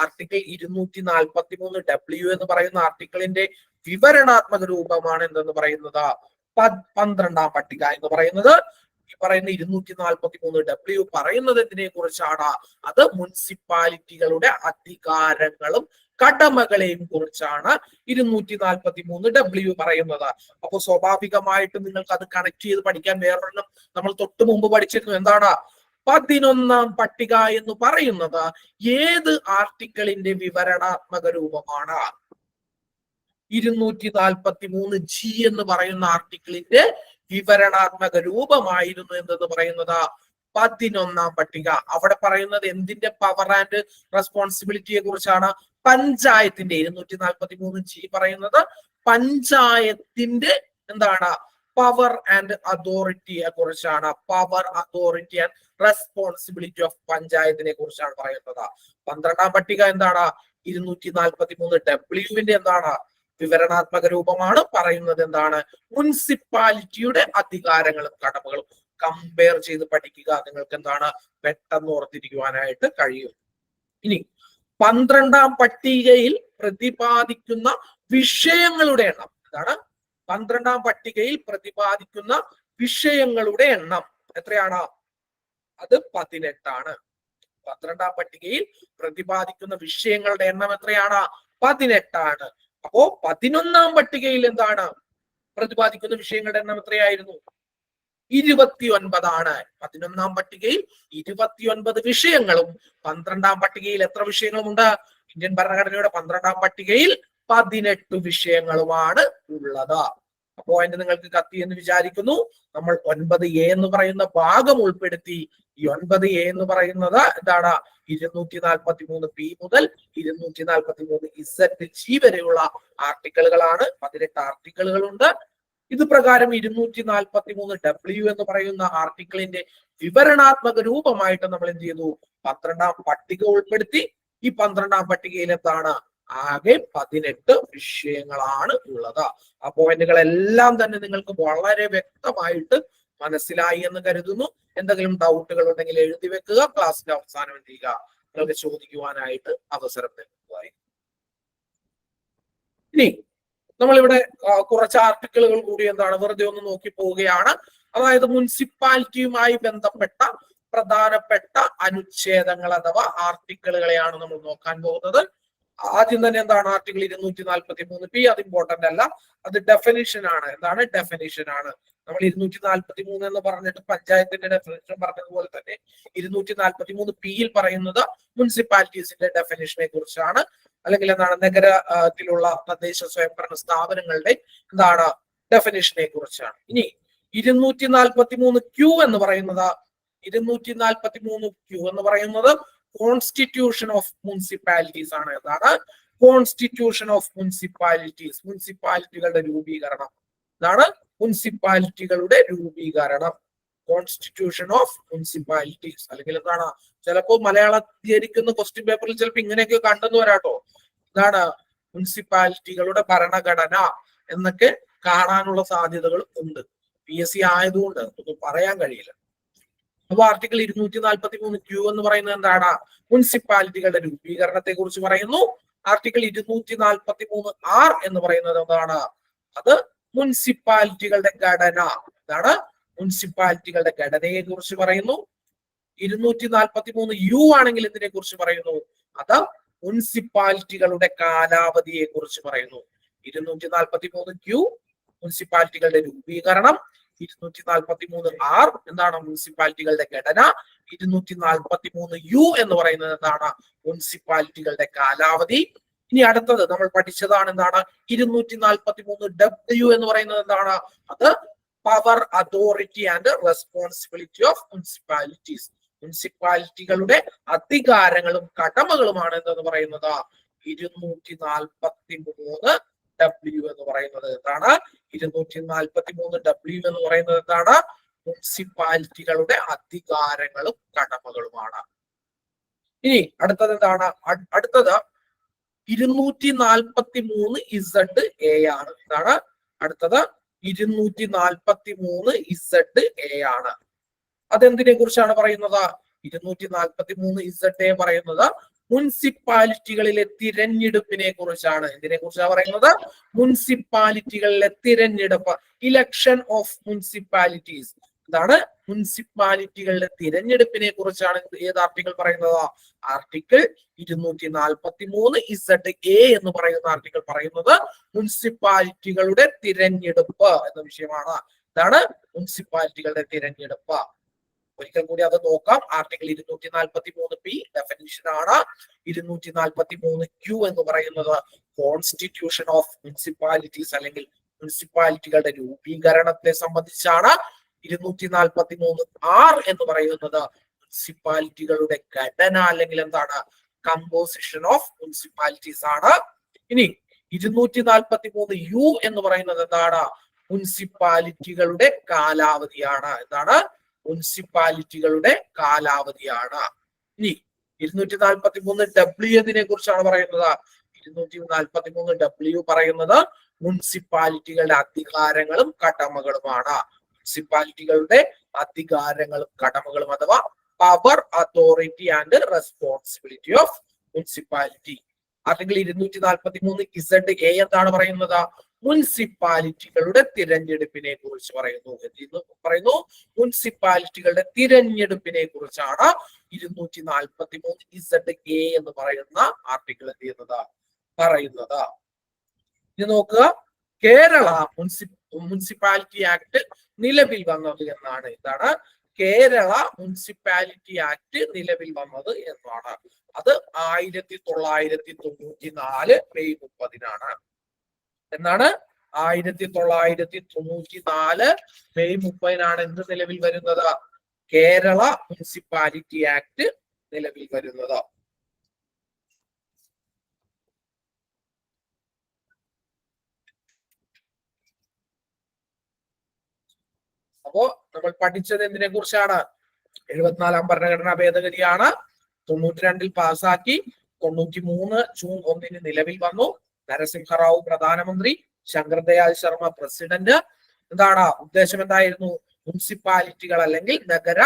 ആർട്ടിക്കിൾ 243W എന്ന് പറയുന്ന ആർട്ടിക്കിളിന്റെ വിവരണാത്മക രൂപമാണ് എന്തെന്ന് പറയുന്നത് 12ാം പട്ടിക എന്ന് പറയുന്നത്. ഈ പറയുന്ന 243W പറയുന്നത് എന്തിനെ കുറിച്ചാണ്? അത് മുനിസിപ്പാലിറ്റികളുടെ അധികാരങ്ങളും കടമകളെയും കുറിച്ചാണ് 243W പറയുന്നത്. അപ്പൊ സ്വാഭാവികമായിട്ടും നിങ്ങൾക്ക് അത് കണക്ട് ചെയ്ത് പഠിക്കാൻ വേറൊരെണ്ണം നമ്മൾ തൊട്ട് മുമ്പ് പഠിച്ചിരുന്നു. എന്താണ്? 11ാം പട്ടിക എന്ന് പറയുന്നത് ഏത് ആർട്ടിക്കിളിന്റെ വിവരണാത്മക രൂപമാണ്? 243G എന്ന് പറയുന്ന ആർട്ടിക്കിളിന്റെ വിവരണാത്മക രൂപമായിരുന്നു എന്തെന്ന് പറയുന്നത് 11ാം പട്ടിക. അവിടെ പറയുന്നത് എന്തിന്റെ പവർ ആൻഡ് റെസ്പോൺസിബിലിറ്റിയെ കുറിച്ചാണ്? പഞ്ചായത്തിന്റെ. 243G പറയുന്നത് പഞ്ചായത്തിന്റെ എന്താണ്? പവർ ആൻഡ് അതോറിറ്റിയെ കുറിച്ചാണ്. Power, authority and responsibility of പഞ്ചായത്തിനെ കുറിച്ചാണ് പറയുന്നത്. 12ാം പട്ടിക എന്താണ്? 243W എന്താണ്? വിവരണാത്മക രൂപമാണ്. പറയുന്നത് എന്താണ്? മുനിസിപ്പാലിറ്റിയുടെ അധികാരങ്ങളും കടമകളും. കമ്പയർ ചെയ്ത് പഠിക്കുക. നിങ്ങൾക്ക് എന്താണ്? പെട്ടെന്ന് ഓർത്തിരിക്കുവാനായിട്ട് കഴിയും. ഇനി 12ാം പട്ടികയിൽ പ്രതിപാദിക്കുന്ന വിഷയങ്ങളുടെ എണ്ണം എന്താണ്? 12ാം പട്ടികയിൽ പ്രതിപാദിക്കുന്ന വിഷയങ്ങളുടെ എണ്ണം എത്രയാണ്? അത് 18 ആണ്. 12ാം പട്ടികയിൽ പ്രതിപാദിക്കുന്ന വിഷയങ്ങളുടെ എണ്ണം എത്രയാണ്? 18 ആണ്. അപ്പോ 11ാം പട്ടികയിൽ എന്താണ് പ്രതിപാദിക്കുന്ന വിഷയങ്ങളുടെ എണ്ണം എത്രയായിരുന്നു? 29 ആണ്. 11ാം പട്ടികയിൽ 29 വിഷയങ്ങളും 12ാം പട്ടികയിൽ എത്ര വിഷയങ്ങളുമുണ്ട്? ഇന്ത്യൻ ഭരണഘടനയുടെ 12ാം പട്ടികയിൽ 18 വിഷയങ്ങളുമാണ് ഉള്ളത്. അപ്പോ അതിന്റെ നിങ്ങൾക്ക് കത്തി എന്ന് വിചാരിക്കുന്നു. നമ്മൾ 9A എന്ന് പറയുന്ന ഭാഗം ഉൾപ്പെടുത്തി. ഈ 9A എന്ന് പറയുന്നത് എന്താണ്? 243P മുതൽ 243ZG വരെയുള്ള ആർട്ടിക്കിളുകളാണ്. 18 ആർട്ടിക്കിളുകളുണ്ട്. ഇത് പ്രകാരം 243W എന്ന് പറയുന്ന ആർട്ടിക്കിളിന്റെ വിവരണാത്മക രൂപമായിട്ട് നമ്മൾ എന്ത് ചെയ്തു? 12ാം പട്ടിക ഉൾപ്പെടുത്തി. ഈ 12ാം പട്ടികയിൽ എന്താണ്? ആകെ 18 വിഷയങ്ങളാണ് ഉള്ളത്. ആ പോയിന്റുകളെല്ലാം തന്നെ നിങ്ങൾക്ക് വളരെ വ്യക്തമായിട്ട് മനസ്സിലായി എന്ന് കരുതുന്നു. എന്തെങ്കിലും ഡൗട്ടുകൾ ഉണ്ടെങ്കിൽ എഴുതി വെക്കുക. ക്ലാസ്സിന്റെ അവസാനം എന്ത് ചെയ്യുക? നിങ്ങൾക്ക് ചോദിക്കുവാനായിട്ട് അവസരം നൽകുക. ഇനി നമ്മളിവിടെ കുറച്ച് ആർട്ടിക്കിളുകൾ കൂടി എന്താണ് വെറുതെ ഒന്ന് നോക്കി പോവുകയാണ്. അതായത് മുനിസിപ്പാലിറ്റിയുമായി ബന്ധപ്പെട്ട പ്രധാനപ്പെട്ട അനുച്ഛേദങ്ങൾ അഥവാ ആർട്ടിക്കിളുകളെയാണ് നമ്മൾ നോക്കാൻ പോകുന്നത്. ആദ്യം തന്നെ എന്താണ് ആർട്ടിക്കിൾ 243 അത് ഇമ്പോർട്ടന്റ് അല്ല, അത് ഡെഫിനിഷൻ ആണ്. എന്താണ് ഡെഫിനിഷൻ ആണ്. നമ്മൾ 243 എന്ന് പറഞ്ഞിട്ട് പഞ്ചായത്തിന്റെ ഡെഫിനിഷൻ പറഞ്ഞതുപോലെ തന്നെ 243 പറയുന്നത് മുനിസിപ്പാലിറ്റീസിന്റെ ഡെഫിനിഷനെ കുറിച്ചാണ്, അല്ലെങ്കിൽ എന്താണ് നഗരത്തിലുള്ള തദ്ദേശ സ്വയംഭരണ സ്ഥാപനങ്ങളുടെ എന്താണ് ഡെഫിനിഷനെ കുറിച്ചാണ്. ഇനി 243 എന്ന് പറയുന്നത് 243 എന്ന് പറയുന്നത് കോൺസ്റ്റിറ്റ്യൂഷൻ ഓഫ് മുനിസിപ്പാലിറ്റീസ് ആണ്. എന്താണ് കോൺസ്റ്റിറ്റ്യൂഷൻ ഓഫ് മുനിസിപ്പാലിറ്റീസ്, മുനിസിപ്പാലിറ്റികളുടെ രൂപീകരണം. ഇതാണ് മുനിസിപ്പാലിറ്റികളുടെ രൂപീകരണം, കോൺസ്റ്റിറ്റ്യൂഷൻ ഓഫ് മുനിസിപ്പാലിറ്റീസ്. അല്ലെങ്കിൽ എന്താണ് ചിലപ്പോ മലയാളത്തിലിരിക്കുന്ന ക്വസ്റ്റ്യൻ പേപ്പറിൽ ചിലപ്പോൾ ഇങ്ങനെയൊക്കെ കണ്ടെന്ന് വരാട്ടോ. ഇതാണ് മുനിസിപ്പാലിറ്റികളുടെ ഭരണഘടന എന്നൊക്കെ കാണാനുള്ള സാധ്യതകൾ ഉണ്ട്. PSC ആയതുകൊണ്ട് ഒന്നും പറയാൻ കഴിയില്ല. അപ്പൊ ആർട്ടിക്കിൾ 243 എന്ന് പറയുന്നത് എന്താണ്? മുനിസിപ്പാലിറ്റികളുടെ രൂപീകരണത്തെ കുറിച്ച് പറയുന്നു. ആർട്ടിക്കിൾ 243 എന്ന് പറയുന്നത് എന്താണ്? അത് മുനിസിപ്പാലിറ്റികളുടെ ഘടന. എന്താണ്? മുനിസിപ്പാലിറ്റികളുടെ ഘടനയെ കുറിച്ച് പറയുന്നു. 243 ആണെങ്കിൽ എന്തിനെ കുറിച്ച് പറയുന്നു? അത് മുനിസിപ്പാലിറ്റികളുടെ കാലാവധിയെ കുറിച്ച് പറയുന്നു. 243 മുനിസിപ്പാലിറ്റികളുടെ രൂപീകരണം, 243 എന്താണ്? മുനിസിപ്പാലിറ്റികളുടെ ഘടന. 243 എന്ന് പറയുന്നത് എന്താണ്? മുനിസിപ്പാലിറ്റികളുടെ കാലാവധി. ഇനി അടുത്തത് നമ്മൾ പഠിച്ചതാണ് എന്താണ്? 243 എന്ന് പറയുന്നത് എന്താണ്? അത് power, authority and responsibility of municipalities, മുനിസിപ്പാലിറ്റികളുടെ അധികാരങ്ങളും കടമകളുമാണ് എന്ന് പറയുന്നത് 243 എന്ന് പറയുന്നത് എന്താണ്? 243 എന്ന് പറയുന്നത് എന്താണ്? മുനിസിപ്പാലിറ്റികളുടെ അധികാരങ്ങളും കടമകളുമാണ്. ഇനി അടുത്തത് എന്താണ്? അടുത്തത് 243 ആണ്. എന്താണ് അടുത്തത്? 243 ആണ്. അതെന്തിനെ കുറിച്ചാണ് പറയുന്നത്? 243 പറയുന്നത് മുനിസിപ്പാലിറ്റികളിലെ തിരഞ്ഞെടുപ്പിനെ കുറിച്ചാണ്. എന്തിനെ കുറിച്ചാണ് പറയുന്നത്? മുനിസിപ്പാലിറ്റികളിലെ തിരഞ്ഞെടുപ്പ്, ഇലക്ഷൻ ഓഫ് മുനിസിപ്പാലിറ്റീസ്. എന്താണ്? മുനിസിപ്പാലിറ്റികളുടെ തിരഞ്ഞെടുപ്പിനെ കുറിച്ചാണ് ഏത് ആർട്ടിക്കിൾ പറയുന്നത്? ആർട്ടിക്കിൾ 243 എന്ന് പറയുന്ന ആർട്ടിക്കിൾ പറയുന്നത് മുനിസിപ്പാലിറ്റികളുടെ തിരഞ്ഞെടുപ്പ് എന്ന വിഷയമാണ്. ഇതാണ് മുനിസിപ്പാലിറ്റികളുടെ തിരഞ്ഞെടുപ്പ്. ഒരിക്കൽ കൂടി അത് നോക്കാം. ആർട്ടിക്കിൾ 243 ഡെഫിനിഷൻ ആണ്. 243 എന്ന് പറയുന്നത് കോൺസ്റ്റിറ്റ്യൂഷൻ ഓഫ് മുനിസിപ്പാലിറ്റീസ് അല്ലെങ്കിൽ മുനിസിപ്പാലിറ്റികളുടെ രൂപീകരണത്തെ സംബന്ധിച്ചാണ്. 243 എന്ന് പറയുന്നത് മുനിസിപ്പാലിറ്റികളുടെ ഘടന അല്ലെങ്കിൽ എന്താണ്? കമ്പോസിഷൻ ഓഫ് മുനിസിപ്പാലിറ്റീസ് ആണ്. ഇനി 243 എന്ന് പറയുന്നത് എന്താണ്? മുനിസിപ്പാലിറ്റികളുടെ കാലാവധിയാണ്. എന്താണ്? മുനിസിപ്പാലിറ്റികളുടെ കാലാവധിയാണ്. ഇനി 243 എന്നതിനെ കുറിച്ചാണ് പറയുന്നത്. 243 പറയുന്നത് മുനിസിപ്പാലിറ്റികളുടെ അധികാരങ്ങളും കടമകളുമാണ്. മുനിസിപ്പാലിറ്റികളുടെ അധികാരങ്ങളും കടമകളും അഥവാ power, authority and responsibility of municipality. Article 243 എന്താണ് പറയുന്നത്? മുനിസിപ്പാലിറ്റികളുടെ തിരഞ്ഞെടുപ്പിനെ കുറിച്ച് പറയുന്നു. പറയുന്നു മുനിസിപ്പാലിറ്റികളുടെ തിരഞ്ഞെടുപ്പിനെ കുറിച്ചാണ് 243 എന്ന് പറയുന്ന ആർട്ടിക്കിൾ എന്ത് ചെയ്യുന്നത്? പറയുന്നത്. ഇത് നോക്കുക. കേരള മുനിസിപ്പാലിറ്റി ആക്ട് നിലവിൽ വന്നത് എന്നാണ്. എന്താണ്? കേരള മുനിസിപ്പാലിറ്റി ആക്ട് നിലവിൽ വന്നത് എന്നാണ്. അത് 1994 മെയ് 30 എന്നാണ്. 1994 മെയ് 30 എന്ത് നിലവിൽ വരുന്നത്? കേരള മുനിസിപ്പാലിറ്റി ആക്ട് നിലവിൽ വരുന്നത്. അപ്പോ നമ്മൾ പഠിച്ചത് എന്തിനെ കുറിച്ചാണ്? 74 ഭരണഘടനാ ഭേദഗതിയാണ്. 92 പാസാക്കി. 93 ജൂൺ 1 നിലവിൽ വന്നു. നരസിംഹറാവു പ്രധാനമന്ത്രി, ശങ്കർദയാൽ ശർമ്മ പ്രസിഡന്റ്. എന്താണ് ഉദ്ദേശം? എന്തായിരുന്നു? മുനിസിപ്പാലിറ്റികൾ അല്ലെങ്കിൽ നഗര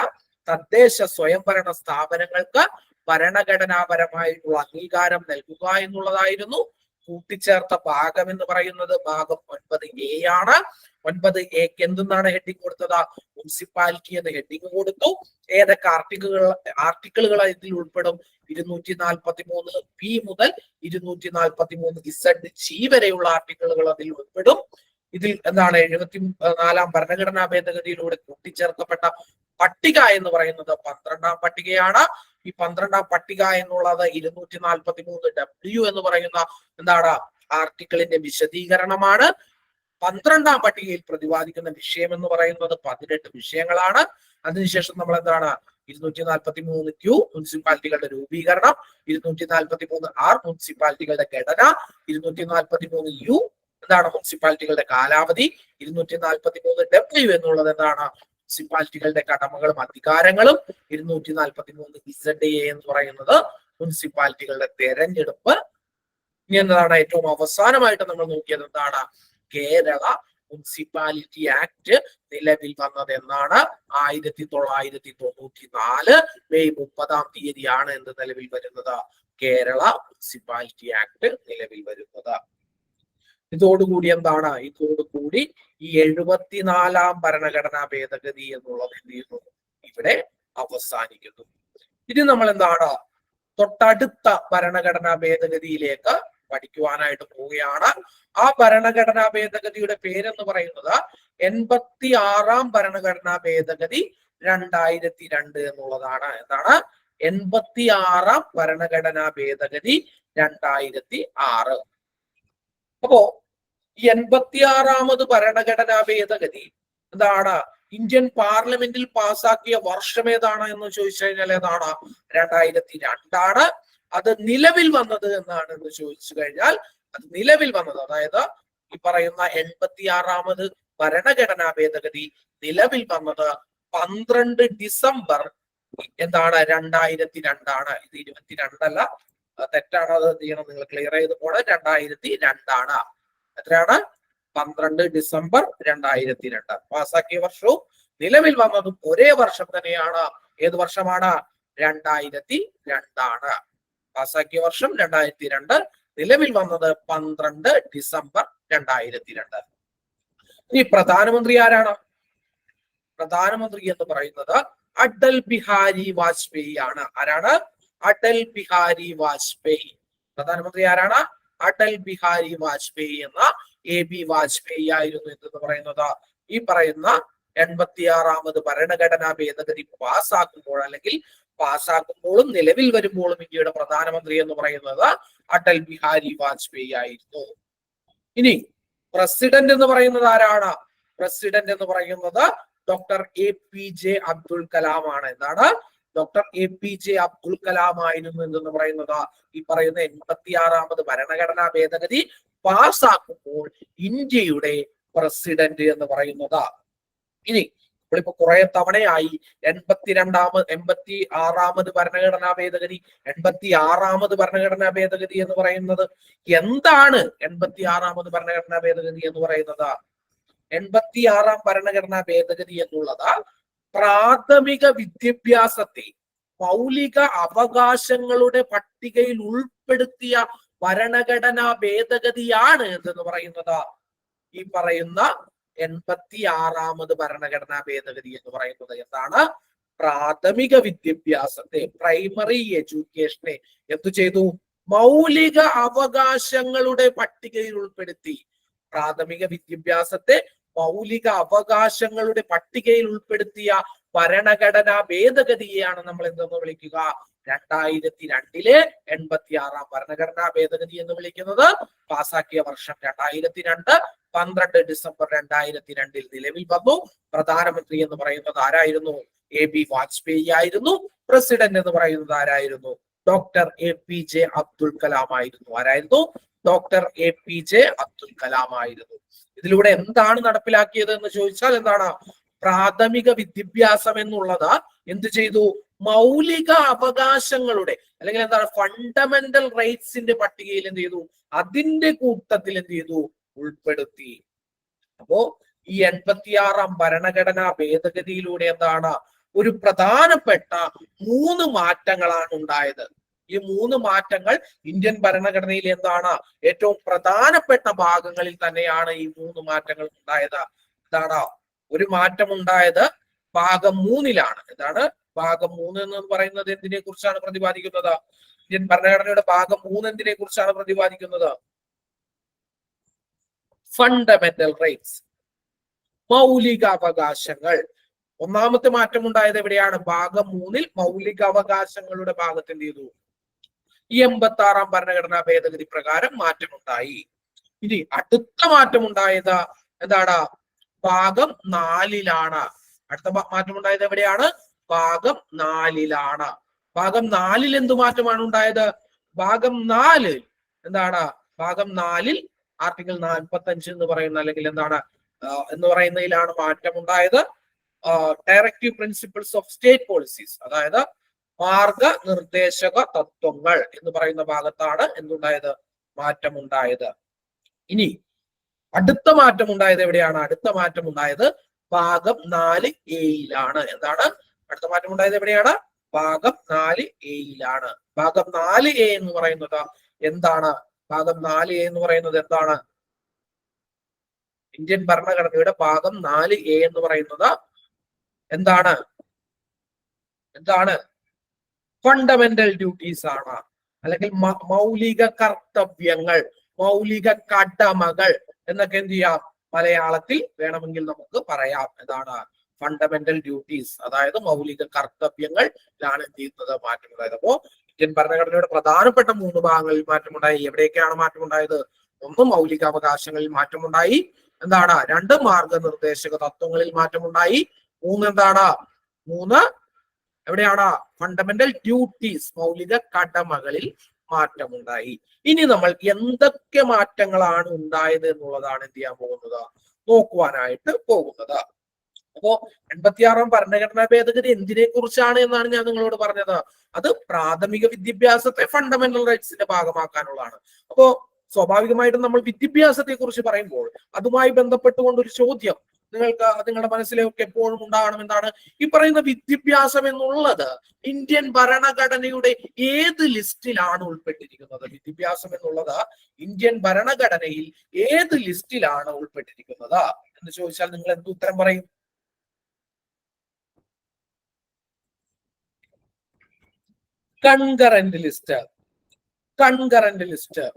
തദ്ദേശ സ്വയംഭരണ സ്ഥാപനങ്ങൾക്ക് ഭരണഘടനാപരമായിട്ടുള്ള അംഗീകാരം നൽകുക എന്നുള്ളതായിരുന്നു. കൂട്ടിച്ചേർത്ത ഭാഗം എന്ന് പറയുന്നത് ഭാഗം 9A ആണ്. 9Aക്ക് എന്തെന്നാണ് ഹെഡിങ് കൊടുത്തത്? മുനിസിപ്പാലിറ്റി എന്ന് ഹെഡിങ് കൊടുത്തു. ഏതൊക്കെ ആർട്ടിക്കിളുകൾ ഇതിൽ ഉൾപ്പെടും? 243 മുതൽ 243 വരെയുള്ള ആർട്ടിക്കിളുകൾ അതിൽ ഉൾപ്പെടും. ഇതിൽ എന്താണ് 74 ഭരണഘടനാ ഭേദഗതിയിലൂടെ കൂട്ടിച്ചേർക്കപ്പെട്ട പട്ടിക എന്ന് പറയുന്നത് 12ാം പട്ടികയാണ്. ഈ 12ാം പട്ടിക എന്നുള്ളത് 243W എന്ന് പറയുന്ന എന്താണ് ആർട്ടിക്കിളിന്റെ വിശദീകരണമാണ്. 12ാം പട്ടികയിൽ പ്രതിപാദിക്കുന്ന വിഷയം എന്ന് പറയുന്നത് 18 വിഷയങ്ങളാണ്. അതിനുശേഷം നമ്മൾ എന്താണ് 243Q മുനിസിപ്പാലിറ്റികളുടെ രൂപീകരണം, 243R മുനിസിപ്പാലിറ്റികളുടെ ഘടന, 243U എന്താണ് മുനിസിപ്പാലിറ്റികളുടെ കാലാവധി, 243W എന്നുള്ളത് എന്താണ് മുനിസിപ്പാലിറ്റികളുടെ കടമകളും അധികാരങ്ങളും, 243ZA എന്ന് പറയുന്നത് മുനിസിപ്പാലിറ്റികളുടെ തെരഞ്ഞെടുപ്പ്. ഇനി എന്താണ് ഏറ്റവും അവസാനമായിട്ട് നമ്മൾ നോക്കിയത്? എന്താണ് കേരള മുനിസിപ്പാലിറ്റി ആക്ട് നിലവിൽ വന്നത് എന്നാണ്. 1994 മെയ് 30 എന്ത് നിലവിൽ വരുന്നത്? കേരള മുനിസിപ്പാലിറ്റി ആക്ട് നിലവിൽ വരുന്നത്. ഇതോടുകൂടി എന്താണ്? ഇതോടുകൂടി ഈ 74ാം ഭരണഘടനാ ഭേദഗതി എന്നുള്ളത് എന്ത് ചെയ്യുന്നു? ഇവിടെ അവസാനിക്കുന്നു. ഇനി നമ്മൾ എന്താണ് തൊട്ടടുത്ത ഭരണഘടനാ ഭേദഗതിയിലേക്ക് പഠിക്കുവാനായിട്ട് പോവുകയാണ്. ആ ഭരണഘടനാ ഭേദഗതിയുടെ പേരെന്ന് പറയുന്നത് 86ാം ഭരണഘടനാ ഭേദഗതി 2002 എന്നുള്ളതാണ്. എന്താണ്? 86ാം ഭരണഘടനാ ഭേദഗതി 2006. അപ്പോ ഈ 86ാമത് ഭരണഘടനാ ഭേദഗതി എന്താണ് ഇന്ത്യൻ പാർലമെന്റിൽ പാസാക്കിയ വർഷം ഏതാണ് എന്ന് ചോദിച്ചു കഴിഞ്ഞാൽ ഏതാണ്? 2002. അത് നിലവിൽ വന്നത് എന്നാണ് എന്ന് ചോദിച്ചു കഴിഞ്ഞാൽ അത് നിലവിൽ വന്നത്, അതായത് ഈ പറയുന്ന 86ാമത് ഭരണഘടനാ ഭേദഗതി നിലവിൽ വന്നത് 12 ഡിസംബർ എന്താണ് 2002. ഇത് 22 അല്ല, തെറ്റാണ്. അത് എന്ത് ചെയ്യണം? നിങ്ങൾ ക്ലിയർ ചെയ്ത് പോണത് 2002. എത്രയാണ്? 12 ഡിസംബർ 2002. പാസാക്കിയ വർഷവും നിലവിൽ വന്നതും ഒരേ വർഷം തന്നെയാണ്. ഏത് വർഷമാണ്? 2002. പാസാക്കിയ വർഷം 2002, നിലവിൽ വന്നത് 12 ഡിസംബർ 2002. ഇനി പ്രധാനമന്ത്രി ആരാണ്? പ്രധാനമന്ത്രി എന്ന് പറയുന്നത് അടൽ ബിഹാരി വാജ്പേയി ആണ്. ആരാണ്? അടൽ ബിഹാരി വാജ്പേയി. പ്രധാനമന്ത്രി ആരാണ്? അടൽ ബിഹാരി വാജ്പേയി എന്ന AB വാജ്പേയി ആയിരുന്നു എന്ന് പറയുന്നത്. ഈ പറയുന്ന 86ാമത് ഭരണഘടനാ ഭേദഗതി പാസ്സാക്കുമ്പോൾ അല്ലെങ്കിൽ പാസ്സാക്കുമ്പോഴും നിലവിൽ വരുമ്പോഴും ഇന്ത്യയുടെ പ്രധാനമന്ത്രി എന്ന് പറയുന്നത് അടൽ ബിഹാരി വാജ്പേയി ആയിരുന്നു. ഇനി പ്രസിഡന്റ് എന്ന് പറയുന്നത് ആരാണ്? പ്രസിഡന്റ് എന്ന് പറയുന്നത് ഡോക്ടർ APJ അബ്ദുൽ കലാം ആണ്. എന്താണ്? ഡോക്ടർ APJ അബ്ദുൽ കലാം ആയിരുന്നു എന്ന് പറയുന്നത്. ഈ പറയുന്ന 86ാമത് ഭരണഘടനാ ഭേദഗതി പാസ്സാക്കുമ്പോൾ ഇന്ത്യയുടെ പ്രസിഡന്റ് എന്ന് പറയുന്നത്. ഇനി നമ്മളിപ്പോ കുറെ തവണയായി 86ാമത് ഭരണഘടനാ ഭേദഗതി, 86ാമത് ഭരണഘടനാ ഭേദഗതി എന്ന് പറയുന്നത് എന്താണ്? 86ാമത് ഭരണഘടനാ ഭേദഗതി എന്ന് പറയുന്നത് 86ാം ഭരണഘടനാ ഭേദഗതി എന്നുള്ളത് പ്രാഥമിക വിദ്യാഭ്യാസത്തെ മൗലിക അവകാശങ്ങളുടെ പട്ടികയിൽ ഉൾപ്പെടുത്തിയ ഭരണഘടനാ ഭേദഗതിയാണ് എന്ന് പറയുന്നത്. ഈ പറയുന്ന 86ാമത് ഭരണഘടനാ ഭേദഗതി എന്ന് പറയുന്നത് എന്താണ്? പ്രാഥമിക വിദ്യാഭ്യാസത്തെ, പ്രൈമറി എഡ്യൂക്കേഷനെ എന്തു ചെയ്തു? മൗലിക അവകാശങ്ങളുടെ പട്ടികയിൽ ഉൾപ്പെടുത്തി. പ്രാഥമിക വിദ്യാഭ്യാസത്തെ മൗലിക അവകാശങ്ങളുടെ പട്ടികയിൽ ഉൾപ്പെടുത്തിയ ഭരണഘടനാ ഭേദഗതിയെയാണ് നമ്മൾ എന്തെന്ന് വിളിക്കുക? 2002 86ാം ഭരണഘടനാ ഭേദഗതി എന്ന് വിളിക്കുന്നത്. പാസാക്കിയ വർഷം 2002, 12 ഡിസംബർ 2002 നിലവിൽ വന്നു. പ്രധാനമന്ത്രി എന്ന് പറയുന്നത് ആരായിരുന്നു? AB വാജ്പേയി ആയിരുന്നു. പ്രസിഡന്റ് എന്ന് പറയുന്നത് ആരായിരുന്നു? ഡോക്ടർ APJ അബ്ദുൽ കലാം ആയിരുന്നു. ആരായിരുന്നു? ഡോക്ടർ APJ അബ്ദുൽ കലാം ആയിരുന്നു. ഇതിലൂടെ എന്താണ് നടപ്പിലാക്കിയത് എന്ന് ചോദിച്ചാൽ എന്താണ്? പ്രാഥമിക വിദ്യാഭ്യാസം എന്നുള്ളത് എന്ത് ചെയ്തു? മൗലിക അവകാശങ്ങളുടെ അല്ലെങ്കിൽ എന്താണ് ഫണ്ടമെന്റൽ റൈറ്റ്സിന്റെ പട്ടികയിൽ എന്ത് ചെയ്തു? അതിന്റെ കൂട്ടത്തിൽ എന്ത് ചെയ്തു? ഉൾപ്പെടുത്തി. അപ്പോ ഈ 86ാം ഭരണഘടനാ ഭേദഗതിയിലൂടെ എന്താണ്? ഒരു പ്രധാനപ്പെട്ട 3 മാറ്റങ്ങളാണ് ഉണ്ടായത്. ഈ 3 മാറ്റങ്ങൾ ഇന്ത്യൻ ഭരണഘടനയിൽ എന്താണ് ഏറ്റവും പ്രധാനപ്പെട്ട ഭാഗങ്ങളിൽ തന്നെയാണ് ഈ 3 മാറ്റങ്ങൾ ഉണ്ടായത്. എന്താണ് ഒരു മാറ്റം ഉണ്ടായത് ഭാഗം 3-ലാണ്. എന്താണ് ഭാഗം 3 എന്ന് പറയുന്നത് എന്തിനെ കുറിച്ചാണ് പ്രതിപാദിക്കുന്നത്? ഇന്ത്യൻ ഭരണഘടനയുടെ ഭാഗം 3 എന്തിനെ കുറിച്ചാണ് പ്രതിപാദിക്കുന്നത്? ഫണ്ടമെന്റൽ റൈറ്റ്സ്, മൗലിക അവകാശങ്ങൾ. ഒന്നാമത്തെ മാറ്റം ഉണ്ടായത് എവിടെയാണ്? ഭാഗം 3-ൽ മൗലിക അവകാശങ്ങളുടെ ഭാഗത്ത് എന്ത് ചെയ്തു? 86-ാം ഭരണഘടനാ ഭേദഗതി പ്രകാരം മാറ്റമുണ്ടായി. ഇനി അടുത്ത മാറ്റം ഉണ്ടായത് എന്താണ്? ഭാഗം 4-ലാണ്. അടുത്ത മാറ്റം ഉണ്ടായത് എവിടെയാണ്? ഭാഗം 4-ലാണ്. ഭാഗം 4-ൽ എന്ത് മാറ്റമാണ് ഉണ്ടായത്? ഭാഗം 4 എന്താണ്? ഭാഗം 4-ൽ ആർട്ടിക്കിൾ 45 എന്ന് പറയുന്ന അല്ലെങ്കിൽ എന്താണ് എന്ന് പറയുന്നതിലാണ് മാറ്റം ഉണ്ടായത്. Directive principles of state policies, അതായത് മാർഗനിർദ്ദേശക തത്വങ്ങൾ എന്ന് പറയുന്ന ഭാഗത്താണ് എന്തുണ്ടായത്? മാറ്റമുണ്ടായത്. ഇനി അടുത്ത മാറ്റം ഉണ്ടായത് എവിടെയാണ്? അടുത്ത മാറ്റം ഉണ്ടായത് ഭാഗം 4A-യിലാണ്. എന്താണ് അടുത്ത മാറ്റം ഉണ്ടായത്? എവിടെയാണ്? ഭാഗം 4A-യിലാണ്. ഭാഗം 4A എന്ന് പറയുന്നത് എന്താണ്? ഭാഗം 4A എന്ന് പറയുന്നത് എന്താണ്? ഇന്ത്യൻ ഭരണഘടനയുടെ ഭാഗം 4A എന്ന് പറയുന്നത് എന്താണ്? ഫണ്ടമെന്റൽ ഡ്യൂട്ടീസ് ആണ്, അല്ലെങ്കിൽ മൗലിക കർത്തവ്യങ്ങൾ, മൗലിക കടമകൾ എന്നൊക്കെ എന്ത് ചെയ്യാം? മലയാളത്തിൽ വേണമെങ്കിൽ നമുക്ക് പറയാം. എന്താണ് ഫണ്ടമെന്റൽ ഡ്യൂട്ടീസ്, അതായത് മൗലിക കർത്തവ്യങ്ങളിലാണ് എന്ത് ചെയ്യുന്നത്? മാറ്റമുണ്ടായത്. അപ്പോ ഇന്ത്യൻ ഭരണഘടനയുടെ പ്രധാനപ്പെട്ട 3 ഭാഗങ്ങളിൽ മാറ്റമുണ്ടായി. എവിടെയൊക്കെയാണ് മാറ്റമുണ്ടായത്? 1 മൗലിക അവകാശങ്ങളിൽ മാറ്റമുണ്ടായി. എന്താണ്? 2 മാർഗനിർദ്ദേശക തത്വങ്ങളിൽ മാറ്റമുണ്ടായി. 3 എന്താണ്? 3 എവിടെയാണ്? ഫണ്ടമെന്റൽ ഡ്യൂട്ടീസ്, മൗലിക കടമകളിൽ മാറ്റമുണ്ടായി. ഇനി നമ്മൾ എന്തൊക്കെ മാറ്റങ്ങളാണ് ഉണ്ടായത് എന്നുള്ളതാണ് എന്ത് ചെയ്യാൻ പോകുന്നത്? നോക്കുവാനായിട്ട് പോകുന്നത്. അപ്പോ 86-ാം ഭരണഘടനാ ഭേദഗതി എന്തിനെ കുറിച്ചാണ് എന്നാണ് ഞാൻ നിങ്ങളോട് പറഞ്ഞത്. അത് പ്രാഥമിക വിദ്യാഭ്യാസത്തെ ഫണ്ടമെന്റൽ റൈറ്റ്സിന്റെ ഭാഗമാക്കാനുള്ളതാണ്. അപ്പോ സ്വാഭാവികമായിട്ടും നമ്മൾ വിദ്യാഭ്യാസത്തെ കുറിച്ച് പറയുമ്പോൾ അതുമായി ബന്ധപ്പെട്ടുകൊണ്ട് ഒരു ചോദ്യം നിങ്ങളുടെ മനസ്സിലേക്ക് എപ്പോഴും ഉണ്ടാകണം. എന്താണ് ഈ പറയുന്ന വിദ്യാഭ്യാസം എന്നുള്ളത് ഇന്ത്യൻ ഭരണഘടനയുടെ ഏത് ലിസ്റ്റിലാണ് ഉൾപ്പെട്ടിരിക്കുന്നത്? വിദ്യാഭ്യാസം എന്നുള്ളത് ഇന്ത്യൻ ഭരണഘടനയിൽ ഏത് ലിസ്റ്റിലാണ് ഉൾപ്പെട്ടിരിക്കുന്നത് എന്ന് ചോദിച്ചാൽ നിങ്ങൾ എന്ത് ഉത്തരം പറയും? Concurrent list.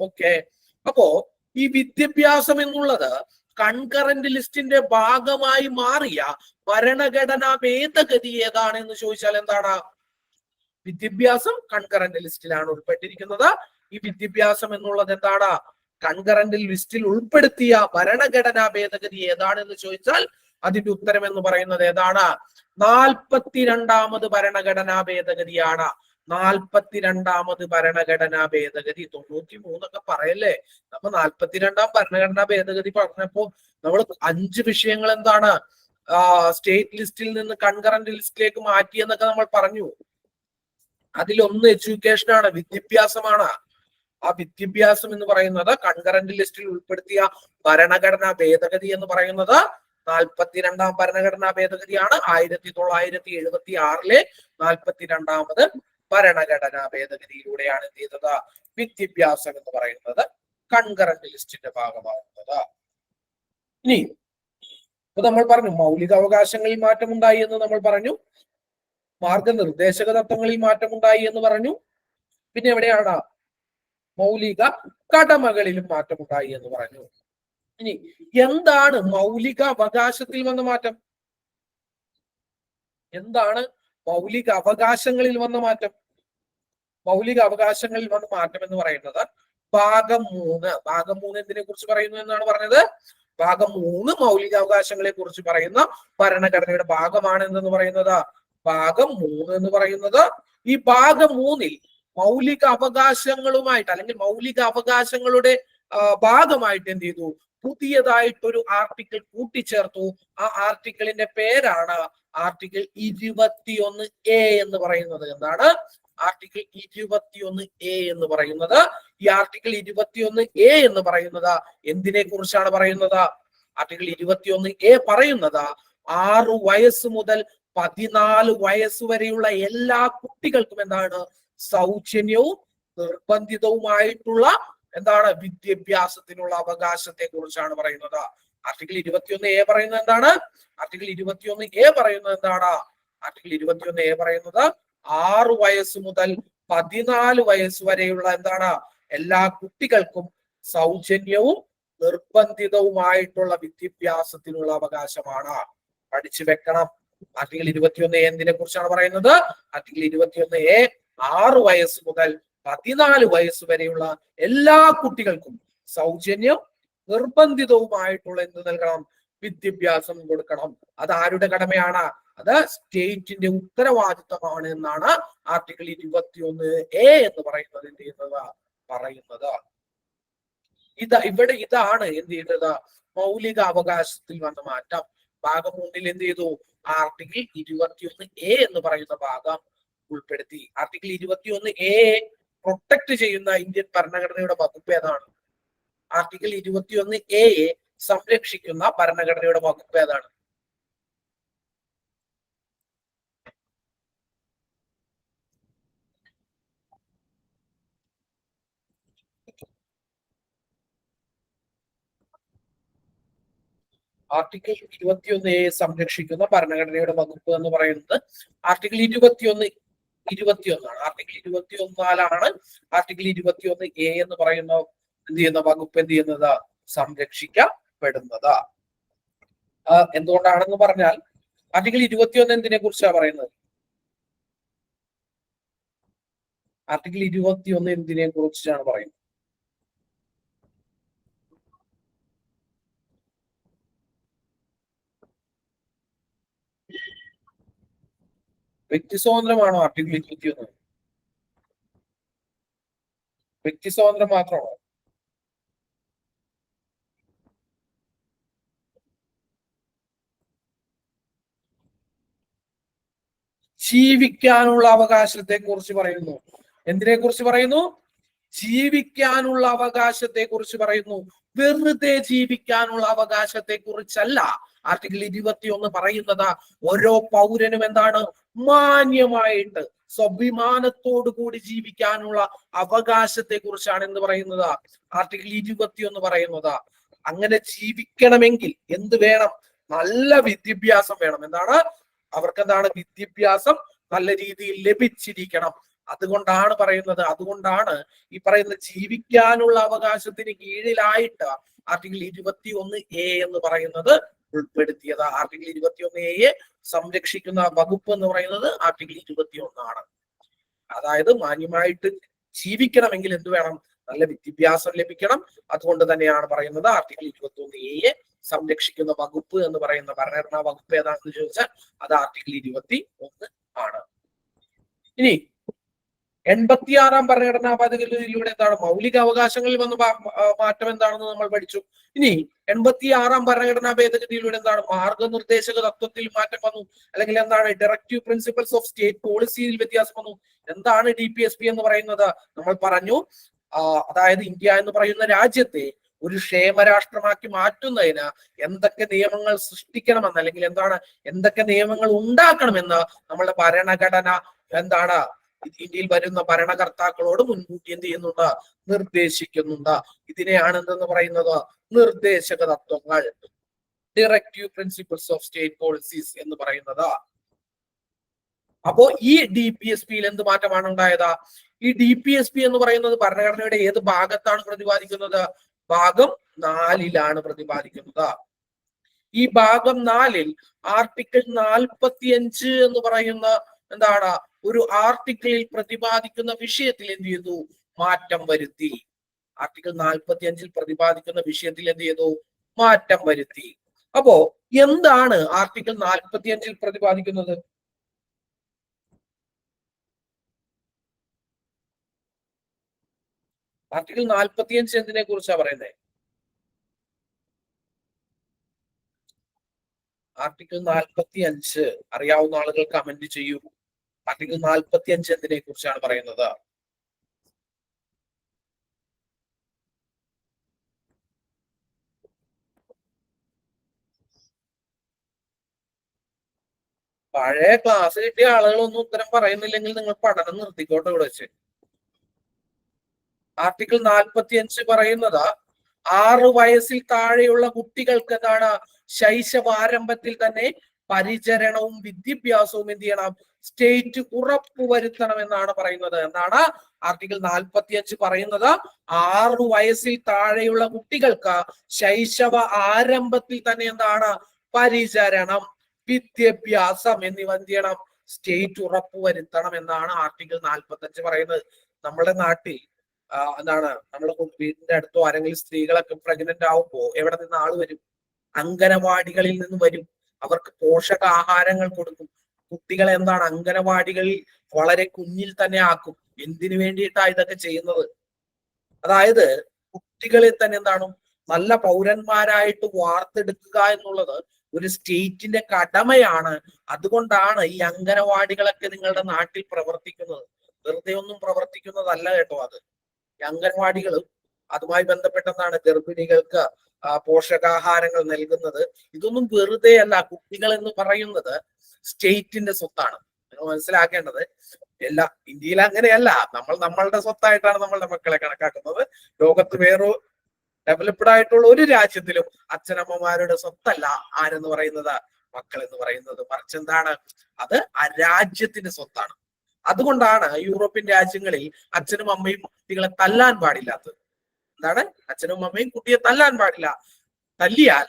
ഓക്കെ. അപ്പോ ഈ വിദ്യാഭ്യാസം എന്നുള്ളത് കൺകറന്റ് ലിസ്റ്റിന്റെ ഭാഗമായി മാറിയ ഭരണഘടനാ ഭേദഗതി ഏതാണെന്ന് ചോദിച്ചാൽ എന്താണ്? വിദ്യാഭ്യാസം കൺകറന്റ് ലിസ്റ്റിലാണ് ഉൾപ്പെട്ടിരിക്കുന്നത്. ഈ വിദ്യാഭ്യാസം എന്നുള്ളത് എന്താണ്? കൺകറന്റ് ലിസ്റ്റിൽ ഉൾപ്പെടുത്തിയ ഭരണഘടനാ ഭേദഗതി ഏതാണെന്ന് ചോദിച്ചാൽ അതിന്റെ ഉത്തരം എന്ന് പറയുന്നത് ഏതാണ്? 42ാമത് ഭരണഘടനാ ഭേദഗതിയാണ്. 42ാമത് ഭരണഘടനാ ഭേദഗതി. 93 ഒക്കെ പറയല്ലേ. അപ്പൊ 42ാം ഭരണഘടനാ ഭേദഗതി പറഞ്ഞപ്പോ നമ്മൾ 5 വിഷയങ്ങൾ എന്താണ് സ്റ്റേറ്റ് ലിസ്റ്റിൽ നിന്ന് കൺകറന്റ് ലിസ്റ്റിലേക്ക് മാറ്റി എന്നൊക്കെ നമ്മൾ പറഞ്ഞു. അതിലൊന്ന് എഡ്യൂക്കേഷൻ ആണ്, വിദ്യാഭ്യാസമാണ്. ആ വിദ്യാഭ്യാസം എന്ന് പറയുന്നത് കൺകറന്റ് ലിസ്റ്റിൽ ഉൾപ്പെടുത്തിയ ഭരണഘടനാ ഭേദഗതി എന്ന് പറയുന്നത് 42ാം ഭരണഘടനാ ഭേദഗതിയാണ്. 1976-ലെ 42ാമത് ഭരണഘടനാ ഭേദഗതിയിലൂടെയാണ് എന്ത് ചെയ്തത്? വിദ്യാഭ്യാസം എന്ന് പറയുന്നത് കൺകറന്റ് ലിസ്റ്റിന്റെ ഭാഗമാകുന്നത്. ഇനി ഇപ്പൊ നമ്മൾ പറഞ്ഞു മൗലിക അവകാശങ്ങളിൽ മാറ്റമുണ്ടായി എന്ന് നമ്മൾ പറഞ്ഞു, മാർഗനിർദ്ദേശക തത്വങ്ങളിൽ മാറ്റമുണ്ടായി എന്ന് പറഞ്ഞു, പിന്നെ എവിടെയാണ്? മൗലിക കടമകളിലും മാറ്റമുണ്ടായി എന്ന് പറഞ്ഞു. ഇനി എന്താണ് മൗലിക അവകാശത്തിൽ വന്ന മാറ്റം? എന്താണ് മൗലിക അവകാശങ്ങളിൽ വന്ന മാറ്റം? മൗലിക അവകാശങ്ങളിൽ വന്ന മാറ്റം എന്ന് പറയുന്നത് ഭാഗം 3 എന്തിനെ കുറിച്ച് പറയുന്നു എന്നാണ് പറഞ്ഞത്? ഭാഗം 3 മൗലിക അവകാശങ്ങളെ കുറിച്ച് പറയുന്ന ഭരണഘടനയുടെ ഭാഗമാണ് എന്തെന്ന് പറയുന്നത്? ഭാഗം 3 എന്ന് പറയുന്നത് ഈ ഭാഗം 3-ൽ മൗലിക അവകാശങ്ങളുമായിട്ട് അല്ലെങ്കിൽ മൗലിക അവകാശങ്ങളുടെ ഭാഗമായിട്ട് എന്ത് ചെയ്തു? പുതിയതായിട്ടൊരു ആർട്ടിക്കിൾ കൂട്ടിച്ചേർത്തു. ആ ആർട്ടിക്കിളിന്റെ പേരാണ് ആർട്ടിക്കിൾ 21A എന്ന് പറയുന്നത്. എന്താണ് ആർട്ടിക്കിൾ 21A എന്ന് പറയുന്നത്? ഈ ആർട്ടിക്കിൾ 21A എന്ന് പറയുന്നത് എന്തിനെ കുറിച്ചാണ് പറയുന്നത്? ആർട്ടിക്കിൾ 21A പറയുന്നത് 6 വയസ്സ് മുതൽ 14 വയസ്സ് വരെയുള്ള എല്ലാ കുട്ടികൾക്കും എന്താണ് സൗജന്യവും നിർബന്ധിതവുമായിട്ടുള്ള എന്താണ് വിദ്യാഭ്യാസത്തിനുള്ള അവകാശത്തെ കുറിച്ചാണ് പറയുന്നത്. ആർട്ടിക്കിൾ 21A പറയുന്നത് എന്താണ്? ആർട്ടിക്കിൾ 21A പറയുന്നത് എന്താണ്? ആർട്ടിക്കിൾ 21A പറയുന്നത് 6 വയസ്സ് മുതൽ 14 വയസ്സ് വരെയുള്ള എന്താണ് എല്ലാ കുട്ടികൾക്കും സൗജന്യവും നിർബന്ധിതവുമായിട്ടുള്ള വിദ്യാഭ്യാസത്തിനുള്ള അവകാശമാണ്. പഠിച്ചു വെക്കണം. ആർട്ടിക്കിൾ 21A എന്തിനെ കുറിച്ചാണ് പറയുന്നത്? ആർട്ടിക്കിൾ 21A 6 വയസ്സ് മുതൽ 14 വയസ്സ് വരെയുള്ള എല്ലാ കുട്ടികൾക്കും സൗജന്യം നിർബന്ധിതവുമായിട്ടുള്ള എന്ത് നൽകണം? വിദ്യാഭ്യാസം കൊടുക്കണം. അത് ആരുടെ കടമയാണ്? അത് സ്റ്റേറ്റിന്റെ ഉത്തരവാദിത്തമാണ് എന്നാണ് ആർട്ടിക്കിൾ 21A എന്ന് പറയുന്നത് എന്ത് ചെയ്യുന്നത്? പറയുന്നത്. ഇതാണ് എന്ത് ചെയ്യുന്നത്? മൗലിക അവകാശത്തിൽ വന്ന മാറ്റം. ഭാഗം 1 എന്ത് ചെയ്തു? ആർട്ടിക്കിൾ 21A എന്ന് പറയുന്ന ഭാഗം ഉൾപ്പെടുത്തി. ആർട്ടിക്കിൾ 21A പ്രൊട്ടക്ട് ചെയ്യുന്ന ഇന്ത്യൻ ഭരണഘടനയുടെ വകുപ്പ് ഏതാണ്? ആർട്ടിക്കിൾ 21A സംരക്ഷിക്കുന്ന ഭരണഘടനയുടെ വകുപ്പ് ഏതാണ്? ആർട്ടിക്കിൾ 21A സംരക്ഷിക്കുന്ന ഭരണഘടനയുടെ വകുപ്പ് എന്ന് പറയുന്നത് ആർട്ടിക്കിൾ 21 ആർട്ടിക്കിൾ 21 ആർട്ടിക്കിൾ 21A എന്ന് പറയുന്ന എന്ത് ചെയ്യുന്ന വകുപ്പ് എന്ത് ചെയ്യുന്നത്? സംരക്ഷിക്കപ്പെടുന്നത്. എന്തുകൊണ്ടാണെന്ന് പറഞ്ഞാൽ ആർട്ടിക്കിൾ 21 എന്തിനെ കുറിച്ചാണ് പറയുന്നത്? ആർട്ടിക്കിൾ 21 എന്തിനെ കുറിച്ചാണ് പറയുന്നത്? വ്യക്തി സ്വാതന്ത്ര്യമാണോ ആർട്ടിക്കിൾ 21? വ്യക്തി സ്വാതന്ത്ര്യം മാത്രമാണോ? ജീവിക്കാനുള്ള അവകാശത്തെ കുറിച്ച് പറയുന്നു. എന്തിനെ കുറിച്ച് പറയുന്നു? ജീവിക്കാനുള്ള അവകാശത്തെ കുറിച്ച് പറയുന്നു. വെറുതെ ജീവിക്കാനുള്ള അവകാശത്തെ കുറിച്ചല്ല ആർട്ടിക്കിൾ 21 പറയുന്നത്. ഓരോ പൗരനും എന്താണ്? മാന്യമായിട്ട് സ്വാഭിമാനത്തോടു കൂടി ജീവിക്കാനുള്ള അവകാശത്തെ കുറിച്ചാണ് എന്ന് പറയുന്നത് ആർട്ടിക്കിൾ 21 പറയുന്നത്. അങ്ങനെ ജീവിക്കണമെങ്കിൽ എന്ത് വേണം? നല്ല വിദ്യാഭ്യാസം വേണം. എന്താണ്? അവർക്ക് എന്താണ്? വിദ്യാഭ്യാസം നല്ല രീതിയിൽ ലഭിച്ചിരിക്കണം. അതുകൊണ്ടാണ് പറയുന്നത്. അതുകൊണ്ടാണ് ഈ പറയുന്ന ജീവിക്കാനുള്ള അവകാശത്തിന് കീഴിലായിട്ട് ആർട്ടിക്കിൾ 21A എന്ന് പറയുന്നത് ഉൾപ്പെടുത്തിയത്. ആർട്ടിക്കിൾ 21A സംരക്ഷിക്കുന്ന വകുപ്പ് എന്ന് പറയുന്നത് ആർട്ടിക്കിൾ 21 അതായത് മാന്യമായിട്ട് ജീവിക്കണമെങ്കിൽ എന്ത് വേണം? നല്ല വിദ്യാഭ്യാസം ലഭിക്കണം. അതുകൊണ്ട് തന്നെയാണ് പറയുന്നത് ആർട്ടിക്കിൾ 21A സംരക്ഷിക്കുന്ന വകുപ്പ് എന്ന് പറയുന്ന ഭരണഘടനാ വകുപ്പ് ഏതാണെന്ന് ചോദിച്ചാൽ അത് ആർട്ടിക്കിൾ 21 ആണ്. ഇനി 86 ഭരണഘടനാ ഭേദഗതിയിലൂടെ എന്താണ്? മൗലിക അവകാശങ്ങളിൽ വന്ന മാറ്റം എന്താണെന്ന് നമ്മൾ പഠിച്ചു. ഇനി 86 ഭരണഘടനാ ഭേദഗതിയിലൂടെ എന്താണ്? മാർഗനിർദ്ദേശക തത്വത്തിൽ മാറ്റം വന്നു. അല്ലെങ്കിൽ എന്താണ്? ഡയറക്റ്റീവ് പ്രിൻസിപ്പൽസ് ഓഫ് സ്റ്റേറ്റ് പോളിസിയിൽ വ്യത്യാസം വന്നു. എന്താണ് DPSP എന്ന് പറയുന്നത്? നമ്മൾ പറഞ്ഞു, അതായത് ഇന്ത്യ എന്ന് പറയുന്ന രാജ്യത്തെ ഒരു ക്ഷേമരാഷ്ട്രമാക്കി മാറ്റുന്നതിന് എന്തൊക്കെ നിയമങ്ങൾ സൃഷ്ടിക്കണമെന്ന്, അല്ലെങ്കിൽ എന്താണ് എന്തൊക്കെ നിയമങ്ങൾ ഉണ്ടാക്കണമെന്ന് നമ്മളുടെ ഭരണഘടന എന്താണ് ഇന്ത്യയിൽ വരുന്ന ഭരണകർത്താക്കളോട് മുൻകൂട്ടി എന്ത് ചെയ്യുന്നുണ്ട്? നിർദ്ദേശിക്കുന്നുണ്ട്. ഇതിനെയാണ് എന്തെന്ന് പറയുന്നത്? നിർദ്ദേശക തത്വങ്ങൾ, directive principles of state policies എന്ന് പറയുന്നത്. അപ്പോ ഈ DPSPയിൽ എന്ത് മാറ്റമാണ് ഉണ്ടായത്? ഈ DPSP എന്ന് പറയുന്നത് ഭരണഘടനയുടെ ഏത് ഭാഗത്താണ് പ്രതിപാദിക്കുന്നത്? ഭാഗം 4 പ്രതിപാദിക്കുന്നത്. ഈ ഭാഗം 4 ആർട്ടിക്കിൾ 45 എന്ന് പറയുന്ന എന്താണ് ഒരു ആർട്ടിക്കിളിൽ പ്രതിപാദിക്കുന്ന വിഷയത്തിൽ എന്ത് ചെയ്തു? മാറ്റം വരുത്തി. ആർട്ടിക്കിൾ 45 പ്രതിപാദിക്കുന്ന വിഷയത്തിൽ എന്ത് ചെയ്തു? മാറ്റം വരുത്തി. അപ്പോ എന്താണ് ആർട്ടിക്കിൾ 45 പ്രതിപാദിക്കുന്നത്? ആർട്ടിക്കിൾ 45 എന്തിനെ കുറിച്ചാണ് പറയുന്നത്? ആർട്ടിക്കിൾ 45 അറിയാവുന്ന ആളുകൾ കമന്റ് ചെയ്യൂ. ആർട്ടിക്കിൾ 45 എന്തിനെ കുറിച്ചാണ് പറയുന്നത്? പഴയ ക്ലാസ് കിട്ടിയ ആളുകളൊന്നും ഉത്തരം പറയുന്നില്ലെങ്കിൽ നിങ്ങൾ പഠനം നിർത്തിക്കോട്ടെ ഇവിടെ വെച്ച്. ആർട്ടിക്കിൾ 45 പറയുന്നത് 6 വയസ്സിൽ താഴെയുള്ള കുട്ടികൾക്ക് എന്താണ് ശൈശവാരംഭത്തിൽ തന്നെ പരിചരണവും വിദ്യാഭ്യാസവും എന്ത് ചെയ്യണം, സ്റ്റേറ്റ് ഉറപ്പുവരുത്തണം എന്നാണ് പറയുന്നത്. എന്താണ് ആർട്ടിക്കിൾ 45 പറയുന്നത്? 6 വയസ്സിൽ താഴെയുള്ള കുട്ടികൾക്ക് ശൈശവ ആരംഭത്തിൽ തന്നെ എന്താണ് പരിചരണം, വിദ്യാഭ്യാസം എന്നിവ എന്ത് ചെയ്യണം, സ്റ്റേറ്റ് ഉറപ്പുവരുത്തണം എന്നാണ് ആർട്ടിക്കിൾ 45 പറയുന്നത്. നമ്മുടെ നാട്ടിൽ എന്താണ്, നമ്മുടെ വീടിന്റെ അടുത്തോ ആരെങ്കിലും സ്ത്രീകളൊക്കെ പ്രഗ്നന്റ് ആവുമ്പോ എവിടെ നിന്ന് ആള് വരും? അംഗനവാടികളിൽ നിന്ന് വരും. അവർക്ക് പോഷകാഹാരങ്ങൾ കൊടുക്കും. കുട്ടികളെ എന്താണ് അംഗനവാടികളിൽ വളരെ കുഞ്ഞിൽ തന്നെ ആക്കും. എന്തിനു വേണ്ടിയിട്ടാ ഇതൊക്കെ ചെയ്യുന്നത്? അതായത് കുട്ടികളെ തന്നെ എന്താണ് നല്ല പൗരന്മാരായിട്ട് വാർത്തെടുക്കുക എന്നുള്ളത് ഒരു സ്റ്റേറ്റിന്റെ കടമയാണ്. അതുകൊണ്ടാണ് ഈ അംഗനവാടികളൊക്കെ നിങ്ങളുടെ നാട്ടിൽ പ്രവർത്തിക്കുന്നത്. വെറുതെ ഒന്നും പ്രവർത്തിക്കുന്നതല്ല കേട്ടോ. അത് ഈ അംഗൻവാടികളും അതുമായി ബന്ധപ്പെട്ടെന്താണ് ഗർഭിണികൾക്ക് പോഷകാഹാരങ്ങൾ നൽകുന്നത്. ഇതൊന്നും വെറുതെ അല്ല. കുട്ടികൾ എന്ന് പറയുന്നത് സ്റ്റേറ്റിന്റെ സ്വത്താണ്. നിങ്ങൾ മനസ്സിലാക്കേണ്ടത്. എല്ലാ ഇന്ത്യയിൽ അങ്ങനെയല്ല. നമ്മളുടെ സ്വത്തായിട്ടാണ് നമ്മളുടെ മക്കളെ കണക്കാക്കുന്നത്. ലോകത്ത് വേറെ ഡെവലപ്ഡ് ആയിട്ടുള്ള ഒരു രാജ്യത്തിലും അച്ഛനമ്മമാരുടെ സ്വത്തല്ല ആരെന്ന് പറയുന്നത്, മക്കൾ എന്ന് പറയുന്നത്. മറിച്ച് എന്താണ്, അത് ആ രാജ്യത്തിന്റെ സ്വത്താണ്. അതുകൊണ്ടാണ് യൂറോപ്യൻ രാജ്യങ്ങളിൽ അച്ഛനും അമ്മയും കുട്ടികളെ തല്ലാൻ പാടില്ലാത്തത്. എന്താണ്, അച്ഛനും അമ്മയും കുട്ടിയെ തല്ലാൻ പാടില്ല. തല്ലിയാൽ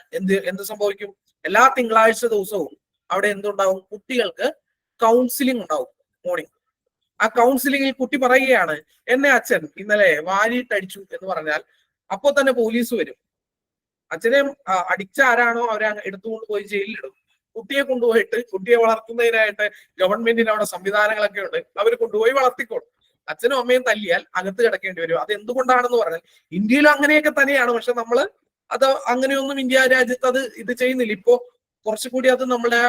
എന്ത് സംഭവിക്കും? എല്ലാ തിങ്കളാഴ്ച ദിവസവും അവിടെ എന്തുണ്ടാവും? കുട്ടികൾക്ക് കൗൺസിലിംഗ് ഉണ്ടാവും മോർണിംഗ്. ആ കൗൺസിലിംഗിൽ കുട്ടി പറയുകയാണ്, എന്നെ അച്ഛൻ ഇന്നലെ വാരിയിട്ടടിച്ചു എന്ന് പറഞ്ഞാൽ അപ്പോ തന്നെ പോലീസ് വരും. അച്ഛനെ അടിച്ച ആരാണോ അവരെ എടുത്തുകൊണ്ട് പോയി ജയിലിലിടും. കുട്ടിയെ കൊണ്ടുപോയിട്ട് കുട്ടിയെ വളർത്തുന്നതിനായിട്ട് ഗവൺമെന്റിന് അവിടെ സംവിധാനങ്ങളൊക്കെ ഉണ്ട്. അവർ കൊണ്ടുപോയി വളർത്തിക്കോളും. അച്ഛനും അമ്മയും തല്ലിയാൽ അകത്ത് കിടക്കേണ്ടി വരും. അത് എന്തുകൊണ്ടാണെന്ന് പറഞ്ഞാൽ ഇന്ത്യയിലും അങ്ങനെയൊക്കെ തന്നെയാണ്. പക്ഷെ നമ്മള് അത് അങ്ങനെയൊന്നും ഇന്ത്യ രാജ്യത്ത് ഇത് ചെയ്യുന്നില്ല. ഇപ്പോ കുറച്ചുകൂടി അത് നമ്മുടെ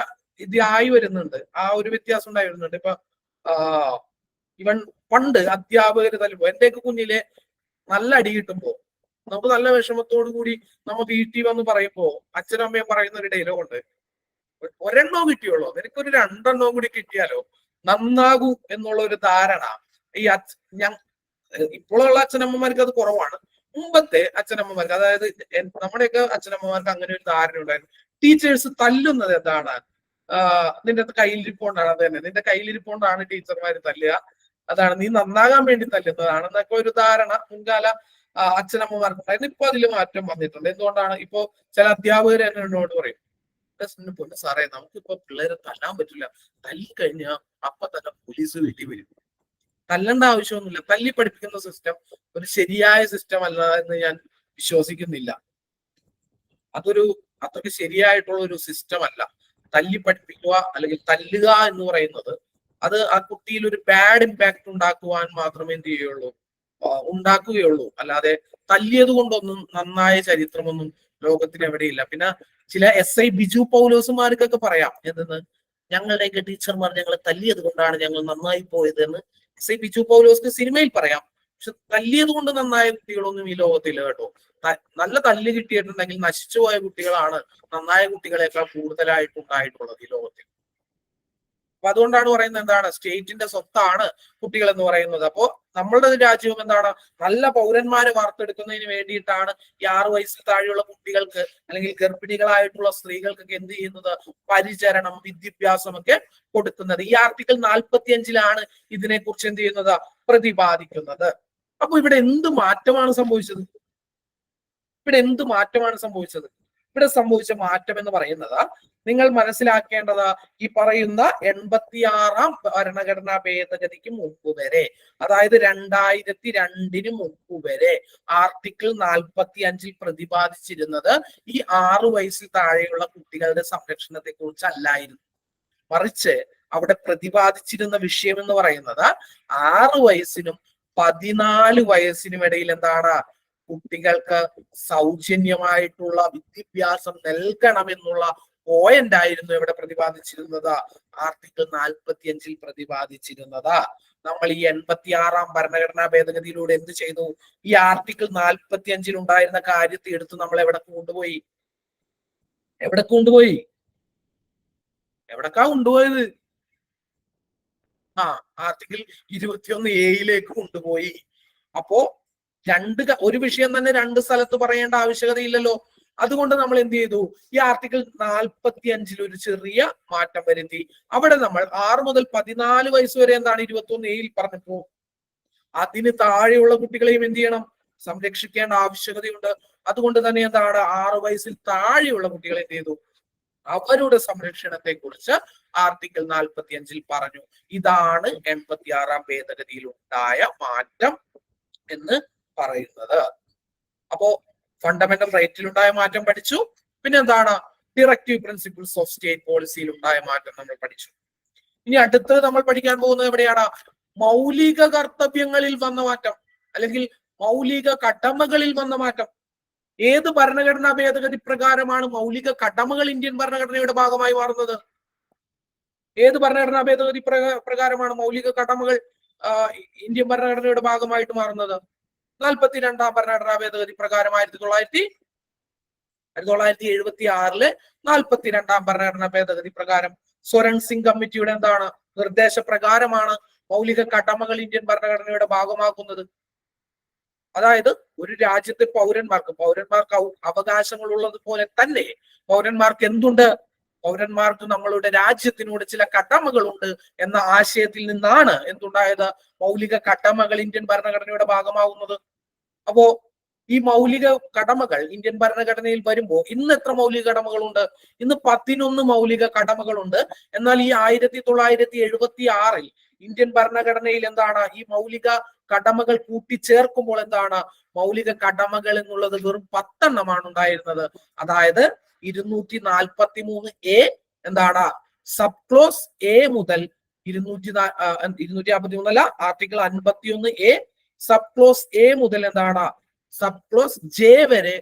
ഇത് ആയി വരുന്നുണ്ട്. ആ ഒരു വ്യത്യാസം ഉണ്ടായി വരുന്നുണ്ട്. ഇപ്പൊ ഇവൻ പണ്ട് അധ്യാപകര് തല്ലുമ്പോ, എന്റെയൊക്കെ കുഞ്ഞിലെ നല്ല അടി കിട്ടുമ്പോ നമുക്ക് നല്ല വിഷമത്തോടു കൂടി നമ്മ വീട്ടിൽ വന്ന് പറയുമ്പോ അച്ഛനും അമ്മയും പറയുന്ന ഒരു ഡയലോഗ് ഉണ്ട്, ഒരെണ്ണോ കിട്ടിയുള്ളൂ, നിനക്കൊരു 2 എണ്ണവും കൂടി കിട്ടിയാലോ നന്നാകൂ എന്നുള്ള ഒരു ധാരണ ഈ ഇപ്പോഴുള്ള അച്ഛനമ്മമാർക്ക് അത് കുറവാണ്. മുമ്പത്തെ അച്ഛനമ്മമാർക്ക്, അതായത് നമ്മുടെയൊക്കെ അച്ഛനമ്മമാർക്ക് അങ്ങനെ ഒരു ധാരണ ഉണ്ടായിരുന്നു. ടീച്ചേഴ്സ് തല്ലുന്നത് എന്താണ്, നിന്റെ കയ്യിലിരിപ്പോണ്ടാണ്, അത് തന്നെ നിന്റെ കയ്യിലിരിപ്പോണ്ടാണ് ടീച്ചർമാര് തല്ലുക, അതാണ് നീ നന്നാകാൻ വേണ്ടി തല്ലുന്നതാണെന്നൊക്കെ ഒരു ധാരണ മുൻകാല അച്ഛനമ്മമാർക്ക് ഉണ്ടായിരുന്നു. ഇപ്പൊ അതിൽ മാറ്റം വന്നിട്ടുണ്ട്. എന്തുകൊണ്ടാണ്? ഇപ്പോ ചില അധ്യാപകർ തന്നെ എന്നോട് പറയും, പൊന്നു സാറേ നമുക്കിപ്പോ പിള്ളേരെ തല്ലാൻ പറ്റില്ല, തല്ലിക്കഴിഞ്ഞാൽ അപ്പൊ തന്നെ പോലീസ് വീട്ടിൽ വരും. തല്ലേണ്ട ആവശ്യമൊന്നുമില്ല. തല്ലി പഠിപ്പിക്കുന്ന സിസ്റ്റം ഒരു ശരിയായ സിസ്റ്റം അല്ല എന്ന് ഞാൻ വിശ്വസിക്കുന്നില്ല. അതൊരു ശരിയായിട്ടുള്ള ഒരു സിസ്റ്റം അല്ല. തല്ലി പഠിപ്പിക്കുക അല്ലെങ്കിൽ തല്ലുക എന്ന് പറയുന്നത് അത് ആ കുട്ടിയിൽ ഒരു ബാഡ് ഇമ്പാക്ട് ഉണ്ടാക്കുവാൻ മാത്രമേ എന്ത് ഉണ്ടാക്കുകയുള്ളൂ. അല്ലാതെ തല്ലിയത് കൊണ്ടൊന്നും നന്നായ ചരിത്രമൊന്നും ലോകത്തിന് എവിടെയില്ല. പിന്നെ ചില SI ബിജു പൗലോസുമാർക്കൊക്കെ പറയാം, എന്തെന്ന്, ഞങ്ങളുടെയൊക്കെ ടീച്ചർമാർ ഞങ്ങളെ തല്ലിയത് കൊണ്ടാണ് ഞങ്ങൾ നന്നായി പോയത് എന്ന് SI ബിജു പൗലോസിന് സിനിമയിൽ പറയാം. പക്ഷെ തല്ലിയത് കൊണ്ട് നന്നായ കുട്ടികളൊന്നും ഈ ലോകത്തില്ല കേട്ടോ. നല്ല തല്ല് കിട്ടിയിട്ടുണ്ടെങ്കിൽ നശിച്ചുപോയ കുട്ടികളാണ് നന്നായ കുട്ടികളെക്കാൾ കൂടുതലായിട്ട് ഉണ്ടായിട്ടുള്ളത് ഈ ലോകത്തിൽ. അപ്പൊ അതുകൊണ്ടാണ് പറയുന്നത് എന്താണ്, സ്റ്റേറ്റിന്റെ സ്വത്താണ് കുട്ടികൾ എന്ന് പറയുന്നത്. അപ്പോ നമ്മളുടെ രാജ്യവും എന്താണ്, നല്ല പൗരന്മാരെ വാർത്തെടുക്കുന്നതിന് വേണ്ടിയിട്ടാണ് ഈ 6 വയസ്സിൽ താഴെയുള്ള കുട്ടികൾക്ക് അല്ലെങ്കിൽ ഗർഭിണികളായിട്ടുള്ള സ്ത്രീകൾക്കൊക്കെ എന്ത് ചെയ്യുന്നത്, പരിചരണം, വിദ്യാഭ്യാസം ഒക്കെ കൊടുക്കുന്നത്. ഈ ആർട്ടിക്കിൾ 45 ഇതിനെക്കുറിച്ച് എന്ത് ചെയ്യുന്നത്, പ്രതിപാദിക്കുന്നത്. അപ്പൊ ഇവിടെ എന്ത് മാറ്റമാണ് സംഭവിച്ചത്? ഇവിടെ സംഭവിച്ച മാറ്റം എന്ന് പറയുന്നത്, നിങ്ങൾ മനസ്സിലാക്കേണ്ടത്, ഈ പറയുന്ന 86 ഭരണഘടനാ ഭേദഗതിക്ക് മുമ്പ് വരെ, അതായത് 2002 മുമ്പ് വരെ ആർട്ടിക്കിൾ 45 പ്രതിപാദിച്ചിരുന്നത് ഈ 6 വയസ്സിൽ താഴെയുള്ള കുട്ടികളുടെ സംരക്ഷണത്തെ കുറിച്ച് അല്ലായിരുന്നു. മറിച്ച് അവിടെ പ്രതിപാദിച്ചിരുന്ന വിഷയം എന്ന് പറയുന്നത് 6 വയസ്സിനും 14 വയസ്സിനും ഇടയിൽ എന്താണ്, കുട്ടികൾക്ക് സൗജന്യമായിട്ടുള്ള വിദ്യാഭ്യാസം നൽകണമെന്നുള്ള പോയിന്റ് ആയിരുന്നു ഇവിടെ പ്രതിപാദിച്ചിരുന്നത്, ആർട്ടിക്കിൾ 45 പ്രതിപാദിച്ചിരുന്നത്. നമ്മൾ ഈ 86 ഭരണഘടനാ ഭേദഗതിയിലൂടെ എന്ത് ചെയ്തു? ഈ ആർട്ടിക്കിൾ 45 ഉണ്ടായിരുന്ന കാര്യത്തെ എടുത്ത് നമ്മൾ എവിടെ കൊണ്ടുപോയി? എവിടക്കാ കൊണ്ടുപോയത്? ആർട്ടിക്കിൾ 21A കൊണ്ടുപോയി. അപ്പോ ഒരു വിഷയം തന്നെ രണ്ട് സ്ഥലത്ത് പറയേണ്ട ആവശ്യകതയില്ലല്ലോ. അതുകൊണ്ട് നമ്മൾ എന്ത് ചെയ്തു? ഈ ആർട്ടിക്കിൾ 45 ഒരു ചെറിയ മാറ്റം വരുത്തി. അവിടെ നമ്മൾ 6 മുതൽ 14 വയസ്സ് വരെ എന്താണ് 21A പറഞ്ഞപ്പോ അതിന് താഴെയുള്ള കുട്ടികളെയും എന്ത് ചെയ്യണം? സംരക്ഷിക്കേണ്ട ആവശ്യകതയുണ്ട്. അതുകൊണ്ട് തന്നെ എന്താണ് 6 വയസ്സിൽ താഴെയുള്ള കുട്ടികളെ എന്ത് ചെയ്തു? അവരുടെ സംരക്ഷണത്തെ കുറിച്ച് ആർട്ടിക്കിൾ 45 പറഞ്ഞു. ഇതാണ് 86 ഭേദഗതിയിൽ ഉണ്ടായ മാറ്റം എന്ന് പറയുന്നത്. അപ്പോ ഫണ്ടമെന്റൽ റൈറ്റിൽ ഉണ്ടായ മാറ്റം പഠിച്ചു. പിന്നെ എന്താണ്? ഡിറക്റ്റീവ് പ്രിൻസിപ്പിൾസ് ഓഫ് സ്റ്റേറ്റ് പോളിസിയിൽ ഉണ്ടായ മാറ്റം നമ്മൾ പഠിച്ചു. ഇനി അടുത്തത് നമ്മൾ പഠിക്കാൻ പോകുന്നത് എവിടെയാണ്? മൗലിക കർത്തവ്യങ്ങളിൽ വന്ന മാറ്റം, അല്ലെങ്കിൽ മൗലിക കടമകളിൽ വന്ന മാറ്റം. ഏത് ഭരണഘടനാ ഭേദഗതി പ്രകാരമാണ് മൗലിക കടമകൾ ഇന്ത്യൻ ഭരണഘടനയുടെ ഭാഗമായി മാറുന്നത്? ഏത് ഭരണഘടനാ ഭേദഗതി പ്രകാരമാണ് മൗലിക കടമകൾ ഇന്ത്യൻ ഭരണഘടനയുടെ ഭാഗമായിട്ട് മാറുന്നത്? 42 ഭരണഘടനാ ഭേദഗതി പ്രകാരം 1976 42 ഭരണഘടനാ ഭേദഗതി പ്രകാരം സ്വരൺ സിംഗ് കമ്മിറ്റിയുടെ എന്താണ് നിർദ്ദേശപ്രകാരമാണ് മൗലിക കടമകൾ ഇന്ത്യൻ ഭരണഘടനയുടെ ഭാഗമാക്കുന്നത്. അതായത് ഒരു രാജ്യത്തെ പൗരന്മാർക്ക് അവകാശങ്ങൾ ഉള്ളത് പോലെ തന്നെ പൗരന്മാർക്ക് എന്തുണ്ട്? പൗരന്മാർക്ക് നമ്മളുടെ രാജ്യത്തിനോട് ചില കടമകളുണ്ട് എന്ന ആശയത്തിൽ നിന്നാണ് എന്തുണ്ടായത്? മൗലിക കടമകൾ ഇന്ത്യൻ ഭരണഘടനയുടെ ഭാഗമാകുന്നത്. അപ്പോ ഈ മൗലിക കടമകൾ ഇന്ത്യൻ ഭരണഘടനയിൽ വരുമ്പോ ഇന്ന് എത്ര മൗലിക കടമകളുണ്ട്? ഇന്ന് 11 മൗലിക കടമകളുണ്ട്. എന്നാൽ ഈ 1976 ഇന്ത്യൻ ഭരണഘടനയിൽ എന്താണ് ഈ മൗലിക കടമകൾ കൂട്ടിച്ചേർക്കുമ്പോൾ എന്താണ്? മൗലിക കടമകൾ എന്നുള്ളത് വെറും 10 എണ്ണമാണ് ഉണ്ടായിരുന്നത്. അതായത് 243A എന്താണ് സബ് ക്ലോസ് എ മുതൽ 253 അല്ല, article 51A sub close A മുതൽ എന്താണ് സബ് ക്ലോസ് ജെ വരെ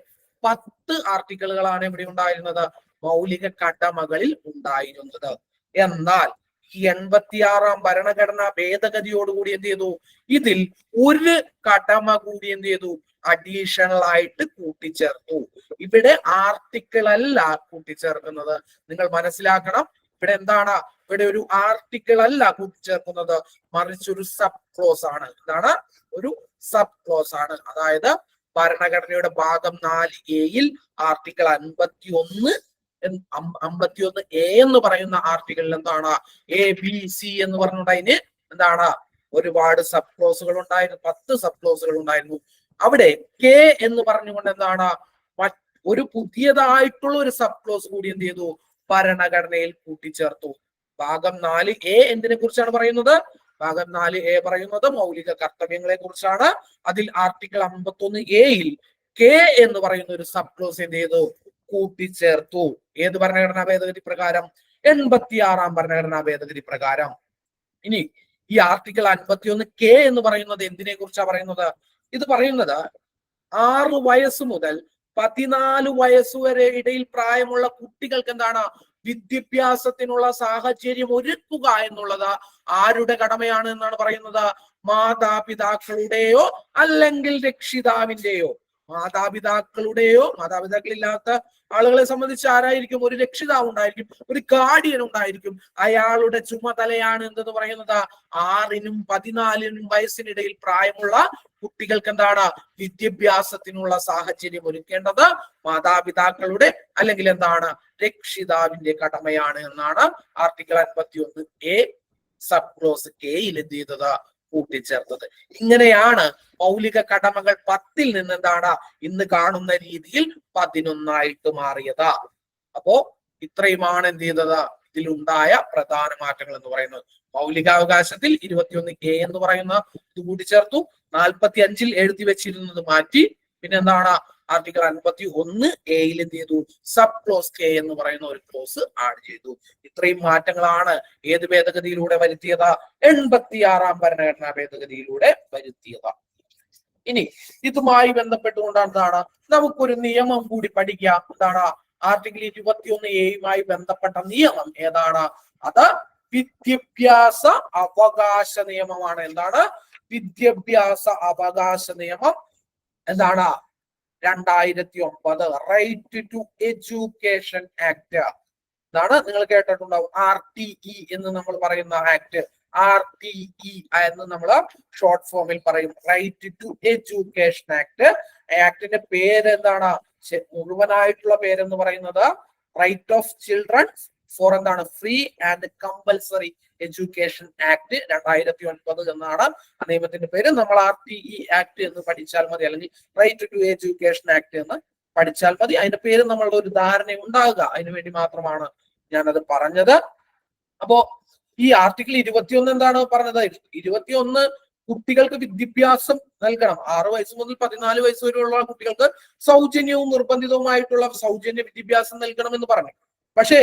10 ആർട്ടിക്കിളുകളാണ് ഇവിടെ ഉണ്ടായിരുന്നത് മൗലിക കടമകളിൽ ഉണ്ടായിരുന്നത്. എന്നാൽ ഈ 86 ഭരണഘടനാ ഭേദഗതിയോടുകൂടി എന്ത് ചെയ്തു? ഇതിൽ ഒരു കടമ കൂടി എന്ത് ചെയ്തു? അഡീഷണൽ ആയിട്ട് കൂട്ടിച്ചേർത്തു. ഇവിടെ ആർട്ടിക്കിൾ അല്ല കൂട്ടിച്ചേർക്കുന്നത്. നിങ്ങൾ മനസ്സിലാക്കണം, ഇവിടെ എന്താണ്? ഇവിടെ ഒരു ആർട്ടിക്കിൾ അല്ല കൂട്ടിച്ചേർക്കുന്നത്, മറിച്ച് ഒരു സബ് ക്ലോസ് ആണ്. എന്താണ്? ഒരു സബ് ക്ലോസ് ആണ്. അതായത് ഭരണഘടനയുടെ ഭാഗം 4A ആർട്ടിക്കിൾ 51A എന്ന് പറയുന്ന ആർട്ടിക്കിളിൽ എന്താണ് ABC എന്ന് പറഞ്ഞുകൊണ്ട് അതിന് എന്താണ് ഒരുപാട് സബ് ക്ലോസുകൾ ഉണ്ടായിരുന്നു. 10 സബ് ക്ലോസുകൾ ഉണ്ടായിരുന്നു. അവിടെ കെ എന്ന് പറഞ്ഞുകൊണ്ട് എന്താണ് ഒരു പുതിയതായിട്ടുള്ള ഒരു സബ് ക്ലോസ് കൂടി എന്ത് ചെയ്തു? ഭരണഘടനയിൽ കൂട്ടിച്ചേർത്തു. ഭാഗം 4A എന്തിനെ കുറിച്ചാണ് പറയുന്നത്? ഭാഗം 4A പറയുന്നത് മൗലിക കർത്തവ്യങ്ങളെ കുറിച്ചാണ്. അതിൽ ആർട്ടിക്കിൾ 51A കെ എന്ന് പറയുന്ന ഒരു സബ് ക്ലോസ് എന്ത് ചെയ്തു? കൂട്ടിച്ചേർത്തു. ഏത് ഭരണഘടനാ ഭേദഗതി പ്രകാരം? 86 ഭരണഘടനാ ഭേദഗതി പ്രകാരം. ഇനി ഈ ആർട്ടിക്കിൾ 51K എന്ന് പറയുന്നത് എന്തിനെ കുറിച്ചാണ് പറയുന്നത്? ഇത് പറയുന്നത് 6 വയസ്സ് മുതൽ 14 വയസ്സ് വരെ ഇടയിൽ പ്രായമുള്ള കുട്ടികൾക്ക് എന്താണ് വിദ്യാഭ്യാസത്തിനുള്ള സാഹചര്യം ഒരുക്കുക എന്നുള്ളത് ആരുടെ കടമയാണ് എന്നാണ് പറയുന്നത്? മാതാപിതാക്കളുടെയോ അല്ലെങ്കിൽ രക്ഷിതാവിന്റെയോ. മാതാപിതാക്കളില്ലാത്ത ആളുകളെ സംബന്ധിച്ച് ആരായിരിക്കും? ഒരു രക്ഷിതാവ് ഉണ്ടായിരിക്കും, ഒരു ഗാർഡിയൻ ഉണ്ടായിരിക്കും. അയാളുടെ ചുമതലയാണ് എന്തെന്ന് പറയുന്നത് 6നും 14നും വയസ്സിനിടയിൽ പ്രായമുള്ള കുട്ടികൾക്ക് എന്താണ് വിദ്യാഭ്യാസത്തിനുള്ള സാഹചര്യം ഒരുക്കേണ്ടത് മാതാപിതാക്കളുടെ അല്ലെങ്കിൽ എന്താണ് രക്ഷിതാവിന്റെ കടമയാണ് എന്നാണ് ആർട്ടിക്കിൾ 51A സബ് ക്ലോസ് കെയിൽ എന്ത് ചെയ്തത്? കൂട്ടിച്ചേർത്തത്. ഇങ്ങനെയാണ് മൗലിക കടമകൾ 10ൽ നിന്ന് എന്താണ് ഇന്ന് കാണുന്ന രീതിയിൽ 11 മാറിയത്. അപ്പോ ഇത്രയുമാണ് എന്ത് ചെയ്തത്? ഇതിലുണ്ടായ പ്രധാന മാറ്റങ്ങൾ എന്ന് പറയുന്നത്. മൗലികാവകാശത്തിൽ 21A എന്ന് പറയുന്ന ഇത് കൂട്ടിച്ചേർത്തു. 45 എഴുതി വെച്ചിരുന്നത് മാറ്റി. പിന്നെ എന്താണ് ആർട്ടിക്കിൾ 51A എന്ത് ചെയ്തു? സബ് ക്ലോസ് കെ എന്ന് പറയുന്ന ഒരു ക്ലോസ് ആഡ് ചെയ്തു. ഇത്രയും മാറ്റങ്ങളാണ് ഏത് ഭേദഗതിയിലൂടെ വരുത്തിയത്? 86 ഭരണഘടനാ ഭേദഗതിയിലൂടെ വരുത്തിയത്. ഇനി ഇതുമായി ബന്ധപ്പെട്ടുകൊണ്ടാണ് നമുക്കൊരു നിയമം കൂടി പഠിക്കാം. എന്താണ്? ആർട്ടിക്കിൾ 21A ബന്ധപ്പെട്ട നിയമം ഏതാണ്? അത് വിദ്യാഭ്യാസ അവകാശ നിയമമാണ്. എന്താണ്? വിദ്യാഭ്യാസ അവകാശ നിയമം എന്താണ്? 2009 റൈറ്റ് ടു എഡ്യൂക്കേഷൻ ആക്ട്. ഇതാണ് നിങ്ങൾ കേട്ടിട്ടുണ്ടാവും RTE എന്ന് നമ്മൾ പറയുന്ന ആക്ട്. RTE എന്ന് നമ്മൾ ഷോർട്ട് ഫോമിൽ പറയും, റൈറ്റ് ടു എഡ്യൂക്കേഷൻ ആക്ട്. ആക്ടിന്റെ പേര് എന്താണ്? മുഴുവനായിട്ടുള്ള പേരെന്ന് പറയുന്നത് റൈറ്റ് ഓഫ് ചിൽഡ്രൻ ഫോർ എന്താണ് free and compulsory education act 2009 എന്നാണ് ആ നിയമത്തിന്റെ പേര്. നമ്മൾ RTE ആക്ട് എന്ന് പഠിച്ചാൽ മതി, അല്ലെങ്കിൽ റൈറ്റ് ടു എഡ്യൂക്കേഷൻ ആക്ട് എന്ന് പഠിച്ചാൽ മതി. അതിന്റെ പേര് നമ്മളുടെ ഒരു ധാരണ ഉണ്ടാകുക, അതിനു വേണ്ടി മാത്രമാണ് ഞാനത് പറഞ്ഞത്. അപ്പോ ഈ ആർട്ടിക്കിൾ 21 എന്താണ് പറഞ്ഞത്? 21 കുട്ടികൾക്ക് വിദ്യാഭ്യാസം നൽകണം. 6 വയസ്സ് മുതൽ 14 വയസ്സ് വരെയുള്ള കുട്ടികൾക്ക് സൗജന്യവും നിർബന്ധിതവുമായിട്ടുള്ള സൗജന്യ വിദ്യാഭ്യാസം നൽകണം എന്ന് പറഞ്ഞു. പക്ഷേ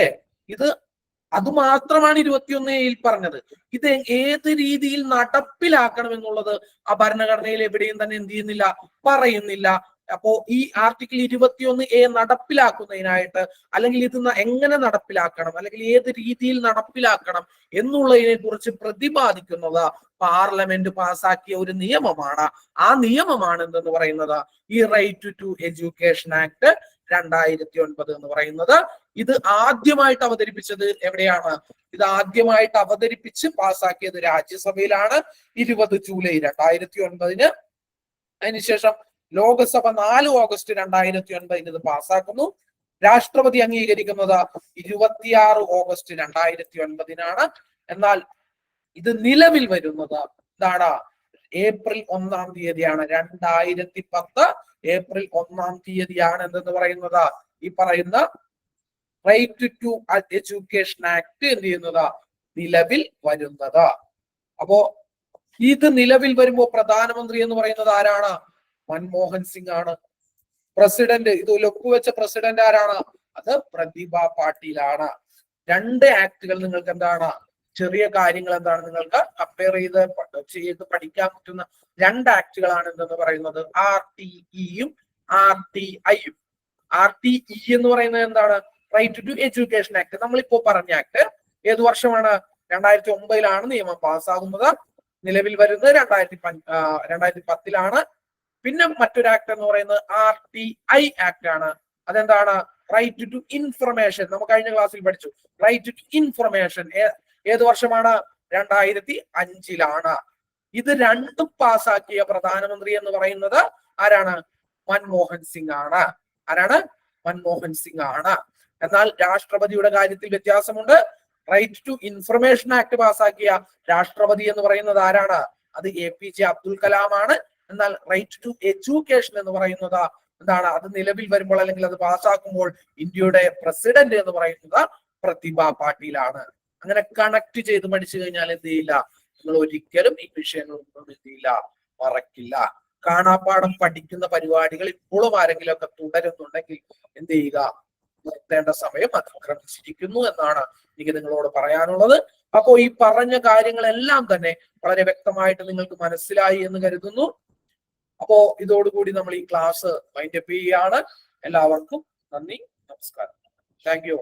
അത് മാത്രമാണ് 21A പറഞ്ഞത്. ഇത് ഏത് രീതിയിൽ നടപ്പിലാക്കണം എന്നുള്ളത് ആ ഭരണഘടനയിൽ എവിടെയും തന്നെ എന്ത് ചെയ്യുന്നില്ല, പറയുന്നില്ല. അപ്പോ ഈ ആർട്ടിക്കിൾ 21A നടപ്പിലാക്കുന്നതിനായിട്ട്, അല്ലെങ്കിൽ ഇത് എങ്ങനെ നടപ്പിലാക്കണം, അല്ലെങ്കിൽ ഏത് രീതിയിൽ നടപ്പിലാക്കണം എന്നുള്ളതിനെ കുറിച്ച് പ്രതിപാദിക്കുന്നത് പാർലമെന്റ് പാസാക്കിയ ഒരു നിയമമാണ്. ആ നിയമമാണ് എന്തെന്ന് പറയുന്നത് ഈ റൈറ്റ് ടു എഡ്യൂക്കേഷൻ ആക്ട് 2009 എന്ന് പറയുന്നത്. ഇത് ആദ്യമായിട്ട് അവതരിപ്പിച്ചത് എവിടെയാണ്? ഇത് ആദ്യമായിട്ട് അവതരിപ്പിച്ച് പാസാക്കിയത് രാജ്യസഭയിലാണ് 20 ജൂലൈ 2009. അതിനുശേഷം ലോകസഭ 4 ഓഗസ്റ്റ് 2009 ഇത് പാസ്സാക്കുന്നു. രാഷ്ട്രപതി അംഗീകരിക്കുന്നത് 26 ഓഗസ്റ്റ് 2009. എന്നാൽ ഇത് നിലവിൽ വരുന്നത് എന്താണ്? ഏപ്രിൽ 1-ാം തീയതിയാണ്. 2010 ഏപ്രിൽ 1-ാം തീയതിയാണ് എന്തെന്ന് പറയുന്നത് ഈ പറയുന്ന റൈറ്റ് ടു എഡ്യൂക്കേഷൻ ആക്ട് എന്ത് ചെയ്യുന്നത്, നിലവിൽ വരുന്നത്. അപ്പോ ഇത് നിലവിൽ വരുമ്പോ പ്രധാനമന്ത്രി എന്ന് പറയുന്നത് ആരാണ്? മൻമോഹൻ സിംഗ് ആണ്. പ്രസിഡന്റ്, ഇത് ഒപ്പുവെച്ച പ്രസിഡന്റ് ആരാണ്? അത് പ്രതിഭ പാട്ടീലാണ്. 2 ആക്ടുകൾ നിങ്ങൾക്ക് എന്താണ്, ചെറിയ കാര്യങ്ങൾ എന്താണ്, നിങ്ങൾക്ക് കമ്പയർ ചെയ്ത് പഠിക്കാൻ പറ്റുന്ന 2 ആക്ടുകളാണ് എന്തെന്ന് പറയുന്നത് RTEയും RTIയും. RTE എന്ന് പറയുന്നത് എന്താണ്? Right to education act. നമ്മളിപ്പോ പറഞ്ഞ ആക്ട് ഏത് വർഷമാണ്? 2009 നിയമം പാസ്സാകുന്നത്. നിലവിൽ വരുന്നത് 2010. പിന്നെ മറ്റൊരു ആക്ട് എന്ന് പറയുന്നത് RTI ആക്ട് ആണ്. അതെന്താണ്? Right to information. നമുക്ക് കഴിഞ്ഞ ക്ലാസ്സിൽ പഠിച്ചു. റൈറ്റ് ടു ഇൻഫർമേഷൻ ഏത് വർഷമാണ്? 2005. ഇത് രണ്ടും പാസാക്കിയ പ്രധാനമന്ത്രി എന്ന് പറയുന്നത് ആരാണ്? മൻമോഹൻ സിംഗ് ആണ്. ആരാണ്? മൻമോഹൻ സിംഗ് ആണ്. എന്നാൽ രാഷ്ട്രപതിയുടെ കാര്യത്തിൽ വ്യത്യാസമുണ്ട്. റൈറ്റ് ടു ഇൻഫർമേഷൻ ആക്ട് പാസാക്കിയ രാഷ്ട്രപതി എന്ന് പറയുന്നത് ആരാണ്? അത് APJ അബ്ദുൽ കലാം ആണ്. എന്നാൽ റൈറ്റ് ടു എഡ്യൂക്കേഷൻ എന്ന് പറയുന്നത് എന്താണ്? അത് നിലവിൽ വരുമ്പോൾ, അല്ലെങ്കിൽ അത് പാസ്സാക്കുമ്പോൾ ഇന്ത്യയുടെ പ്രസിഡന്റ് എന്ന് പറയുന്നത് പ്രതിഭ പാട്ടീലാണ്. അങ്ങനെ കണക്ട് ചെയ്ത് പഠിച്ചു കഴിഞ്ഞാൽ എന്ത് ചെയ്യില്ല, നിങ്ങൾ ഒരിക്കലും ഈ വിഷയങ്ങളൊന്നും എന്ത് ചെയ്യില്ല, മറക്കില്ല. കാണാപ്പാഠം പഠിക്കുന്ന പരിപാടികൾ ഇപ്പോഴും ആരെങ്കിലും ഒക്കെ തുടരുന്നുണ്ടെങ്കിൽ എന്ത് ചെയ്യുക, നിർത്തേണ്ട സമയം അതിക്രമിച്ചിരിക്കുന്നു എന്നാണ് എനിക്ക് നിങ്ങളോട് പറയാനുള്ളത്. അപ്പോ ഈ പറഞ്ഞ കാര്യങ്ങളെല്ലാം തന്നെ വളരെ വ്യക്തമായിട്ട് നിങ്ങൾക്ക് മനസ്സിലായി എന്ന് കരുതുന്നു. അപ്പോ ഇതോടുകൂടി നമ്മൾ ഈ ക്ലാസ് വൈൻഡപ്പ് ചെയ്യുകയാണ്. എല്ലാവർക്കും നന്ദി, നമസ്കാരം. Thank you.